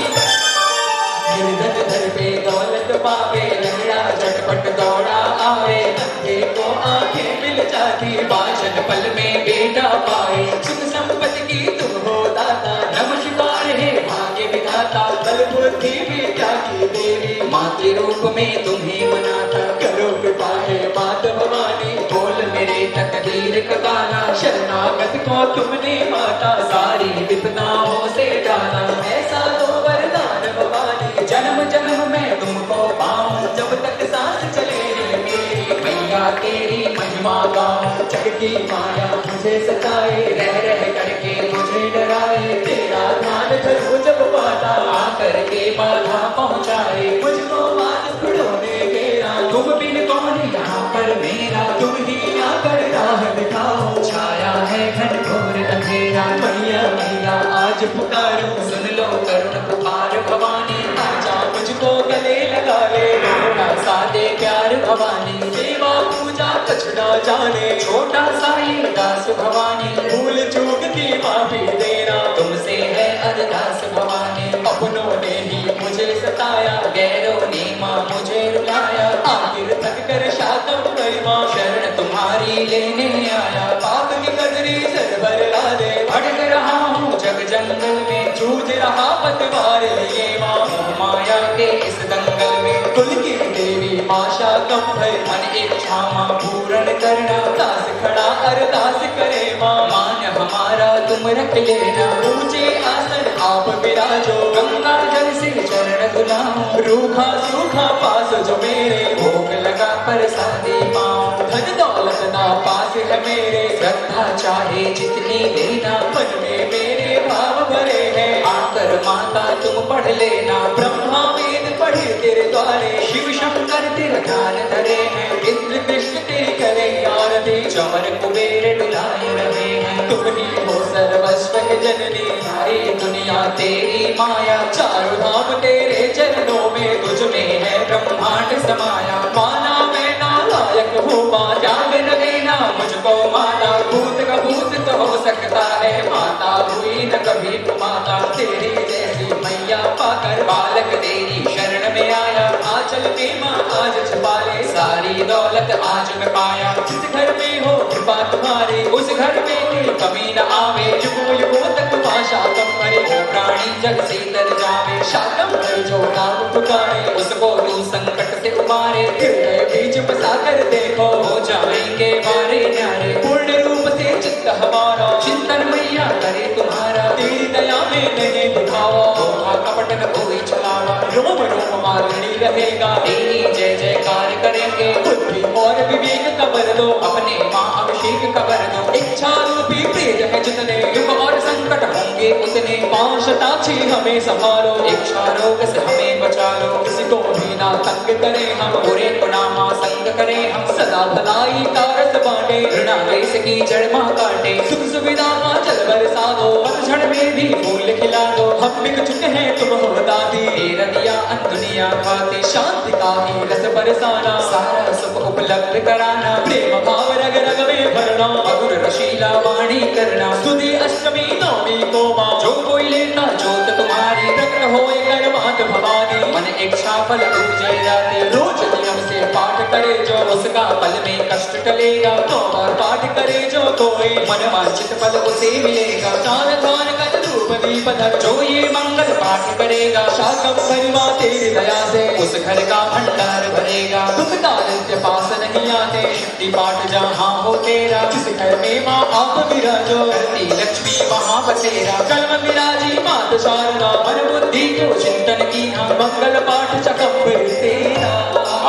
गिरधर धर पे दौलत पावे, लंगड़ा झटपट दौड़ा आवे, अंधे को आंखें मिल जाती, भाषण पल में बेटा पाए, सुख संपत्ति की तुम हो दाता, नमस्कार है भाग्य विधाता, बल बुद्धि विद्या की देवी, मातृ रूप में तुम्हें मनाता, करो कृपा है मात भवानी, बोल मेरे तकदीर का गाना, शरणागत को तुमने माता, सारी विपदाओं से डाला, ऐसा दो वरदान भवानी, जन्म जन्म में तुमको पाऊं, जब तक सांस चले रे मेरी मैया तेरी महिमा गाऊं, जग की माया मुझे सताए, रह करके मुझे डराए, तेरा ध्यान धरूं जब पाता, आकर के बाधा पहुँचाए, मुझको मान खड़ोने घेरा, तुम बिन कौन यहाँ पर मेरा, तुम ही आकर राह दिखाओ, छाया है घनघोर अंधेरा, मैया मैया आज पुकारो, सुन लो करुण पुकार भवानी, आजा मुझको गले लगा ले, थोड़ा सा दे प्यार भवानी, सेवा पूजा कुछ न जाने, छोटा सा ये दास भवानी, भूल चूक की माफी देना, तुमसे है अरदास भवानी, अपनों ने ही मुझे सताया, गैरों ने माँ मुझे रुलाया, आखिर थक कर शाकंभरी माँ शरण तुम्हारी लेने आया, पाप की कदरी सर पर ला दे, भटक रहा हूँ जग जंगल में, जूझ रहा पतवार लिए माँ, माया के इस दंगल में, कुल की देवी माँ शाकंभरी, मन इच्छा माँ पूर्ण करना, दास खड़ा अरदास करे माँ, मान हमारा तुम रख लेना, ऊंचे आसन आप विराजो, गंगा जल से चरण धुलाऊं, रूखा सूखा पास जो मेरे, भोग लगा प्रसादी पाऊं, धन दौलत ना पास है मेरे, श्रद्धा चाहे जितनी देना, मन में मेरे भाव भरे हैं, आकर माता तुम पढ़ लेना, ब्रह्मा वेद पढ़े तेरे द्वारे, शिव शंकर तेरा ध्यान धरे हैं, इंद्र कृष्ण तेरी करे आरती, चमर कुबेर डुलाए रहे हैं, तुम ही हो सर्वस्व के जननी, सारी दुनिया तेरी माया, चारों धाम तेरे चरणों में, तुझ में है ब्रह्मांड समाया, माना मैं नालायक हूँ माँ, जाग न देना मुझको माता, भूत का भूत तो हो सकता है, माता हुई न कभी तू माता, तेरी जैसी मैया पाकर बालक तेरी शरण में आया, आंचल में माँ आज छुपा ले, सारी दौलत आज मैं पाया, जिस घर में हो कृपा तुम्हारी, उस घर में कोई कमी न आवे, युगों युगों तक माँ शाकंभरी, वो प्राणी जग से तर जावे, शाकंभरी जो नाम पुकारे, उसको तू संकट से उबारे, हृदय बीच बसा कर देखो, हो जाएंगे बारे न्यारे, पूर्ण रूप से चित्त हमारा, चिंतन मैया करे तुम्हारा, तेरी दया में नहीं दिखावा, धोखा कपट न कोई चलावा, रोम रोम मारणी रहेगा, तेरी जय जयकार करेंगे, बुद्धि और विवेक का वर दो, अपने माँ अभिषेक का वर दो, इच्छा रूपी प्रेत है जितने, युग और संकट होंगे उतने, पांच शताक्षी हमें संभालो, इच्छा रोग से हमें बचा लो, किसी को भी ना तंग करे हम, बुरे को ना मां संग करे हम, सदा भलाई का रस बांटे, ऋणालय से कीचड़ माँ काटे, सुख सुविधा का जल बरसा दो, पतझड़ में भी फूल खिला दो। हम बिक चुके हैं तुम हो दादी, तेरा दिया अन दुनिया खाती, शांति का ही रस बरसाना, सारा सुख उपलब्ध कराना, प्रेम भाव रग रग में भरना, मधुर रशीला वाणी करना। स्तुति अष्टमी नवमी को माँ, जो कोई लेता जोत तुम्हारी, प्रकट होए कर मात भवानी, मन इच्छा फल दूजे जाते। रोज नियम से पाठ करे जो, उसका फल में कष्ट टलेगा, 9 बार पाठ करे जो कोई, मन वांछित फल उसे मिलेगा। चार धान कर धूप दीप धर, जो ये मंगल पाठ करेगा, शाकंभरी माँ तेरी दया से उस घर का भंडार भरेगा। दुख दारिद्र्य पास नहीं आते, शक्ति पाठ जहाँ हो तेरा, जिस घर में माँ आप विराजो, धरती लक्ष्मी वहाँ बसेरा। कलम विराजी मात शारदा, मन बुद्धि को चिंतन की, मंगल पाठ चकम्बर तेरा,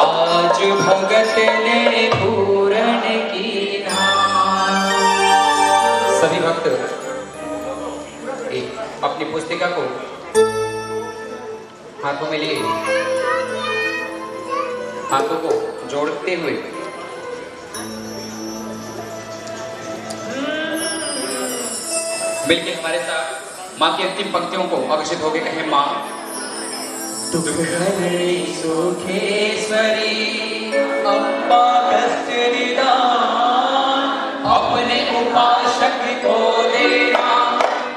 आज भगत ने पूरण की नाम। सभी भक्त अपनी पुस्तिका को हाथों में लिए, हाथों को जोड़ते हुए मिलके हमारे साथ माँ की अंतिम पंक्तियों को अग्रसित होकर कहें। माँ दुख हरणी सुखेश्वरी, अम्बा कष्ट निदान, अपने उपासक को देना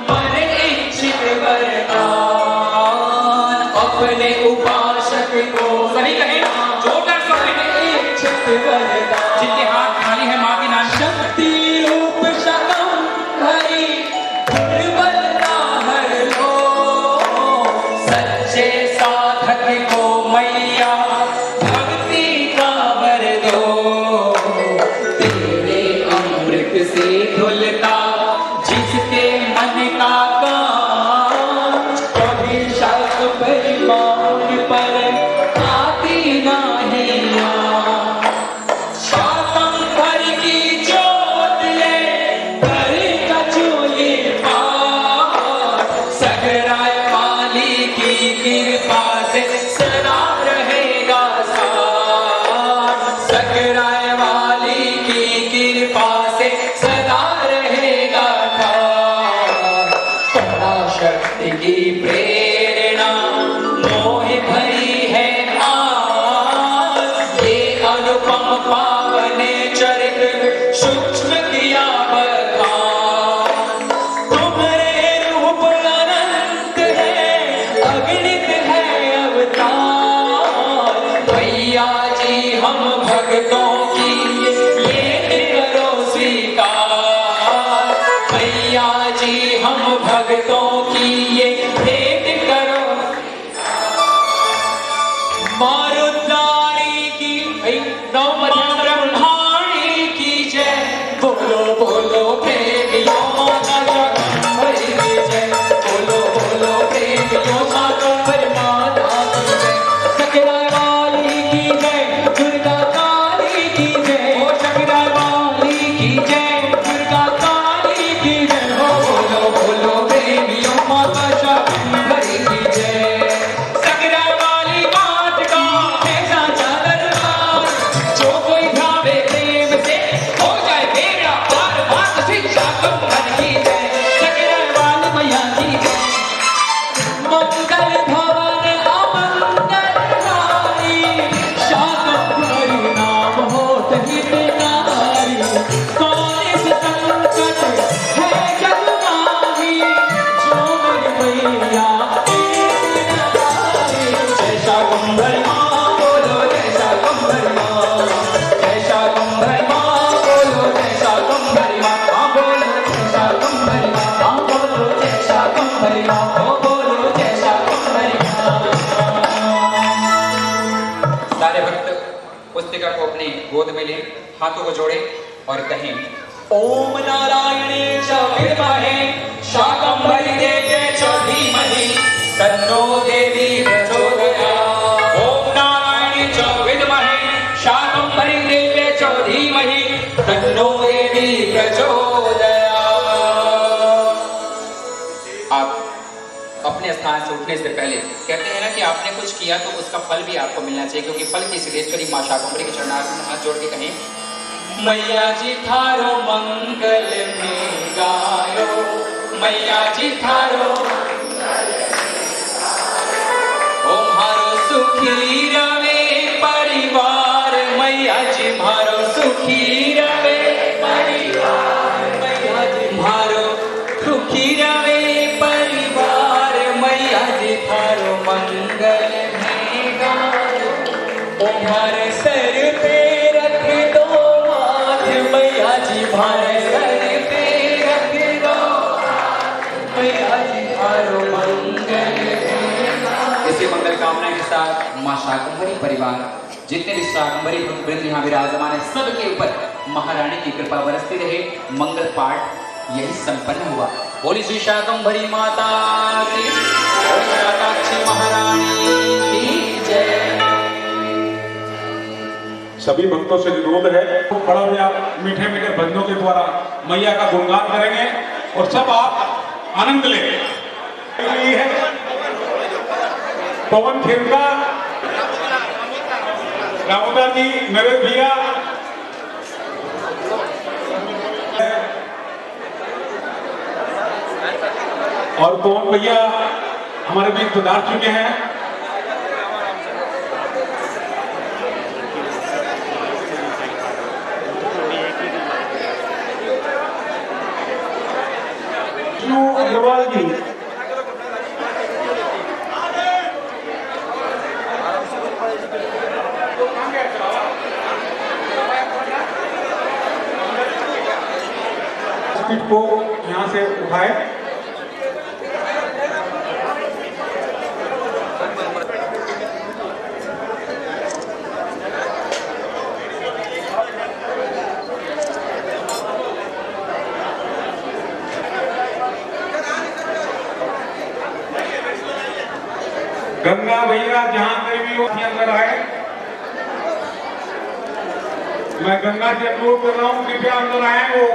मन इच्छित वरदान, अपने उपासक को सभी कहें जोरदार शब्द में, इच्छित वरदान। जिनके हाथ खाली है माँ के नाम शक्ति रूप शकंभरी, दुर्बलता हर लो, सच्चे साधक को मैया भक्ति का वर दो। तेरे अमृत से धुलता जिसके मन का काम, कभी शक परिमाण पर आती नहीं आँच। शाकंभरी की जोत ले कर कचोली पार, सगराय वाली की कृपा से सदा रहेगा साथ, सगराय वाली की कृपा से सदा रहेगा ठाठ। पराशक्ति की प्रेरणा मोह भरी है आज, ये अनुपम पावन चरित्र सूक्ष्म किया बखान। तुम्हारे रूप अनंत है, अगणित है अवतार, भैया जी हम भक्तों की ये करो स्वीकार, भैया जी हम भक्तों की ये भेंट करो। मारुद्राणी की ब्रह्माणी की जय, बोलो बोलो प्रेमियों माता शाकंभरी की जय, बोलो बोलो प्रेमियों शाकंभरी माता की जय। सकराय वाली की जय, दुर्गा काली की जय, ओ सकराय वाली की जय, दुर्गा काली की जय, हो बोलो बोलो प्रेमियों माता शाकंभरी की जय। सकराय वाली मात का ऐसा दरबार, जो कोई भावे प्रेम से हो जाए बेड़ा पार, मात श्री शाकंभरी की जय, सकराय वाली मैया की जय। मंगल भवन अमंगल हारी, शाकंभरी नाम होत हितकारी, कौन इस संकट है जग माही, जो मेरी मैया एक नारी। जय शाकंभरी माँ बोलो, जय शाकंभरी माँ, जय शाकंभरी माँ बोलो, जय शाकंभरी माँ, हाँ बोलो जय शाकंभरी माँ, हाँ बोलो जय शाकंभरी माँ, हो बोलो जय शाकंभरी माँ। सारे भक्त पुस्तिका को अपनी गोद में ले, हाथों को जोड़े और कहें। ओम नारायणे च विद्महे शाकंभरी देवे च धीमहि, तन्नो देवी प्रचोदयात्। ओम नारायण च विद्महे शाकंभरी देवे च धीमहि, तन्नो देवी प्रचोदयात्। आप अपने स्थान से उठने से पहले कहते हैं ना कि आपने कुछ किया तो उसका फल भी आपको मिलना चाहिए, क्योंकि फल की सिद्धेश्वरी माँ शाकंभरी के चरणारविंद में हाथ जोड़ के कहें। मैया जी थारो मंगल में गायो, मैया जी थारो ओ मारो सुखी रवे परिवार, मैया जी मारो सुखी रवे परिवार, मैया जी मारो सुखी रवे परिवार, मैया जी थारो मंगल में गायो। ओ मारे सर पे रख दो हाथ, मैया जी मारे सर पे रख दो हाथ, मैया जी थारो मंगल में। इसी मंगल कामना के साथ मां शाकंभरी परिवार, जितने भी शाकंभरी वृंद यहाँ विराजमान है, सबके ऊपर महारानी की कृपा बरसती रहे। मंगल पाठ यही संपन्न हुआ। बोली श्री शाकंभरी माता की, बोली शाकाक्षी महारानी की जय। सभी भक्तों से अनुरोध है, बड़ा भी आप मीठे मीठे भजनों के द्वारा मैया का गुणगान करेंगे और सब आप आनंद लेंगे। है पवन खेमका, रामोदा जी, नरेश भैया, और पवन भैया हमारे बीच पधार चुके हैं। अग्रवाल जी, स्पीड को यहां से उठाए। गंगा भैया जहां से भी वो अंदर आए, मैं गंगा से अनुरोध कर रहा हूं, कृपया अंदर आए। वो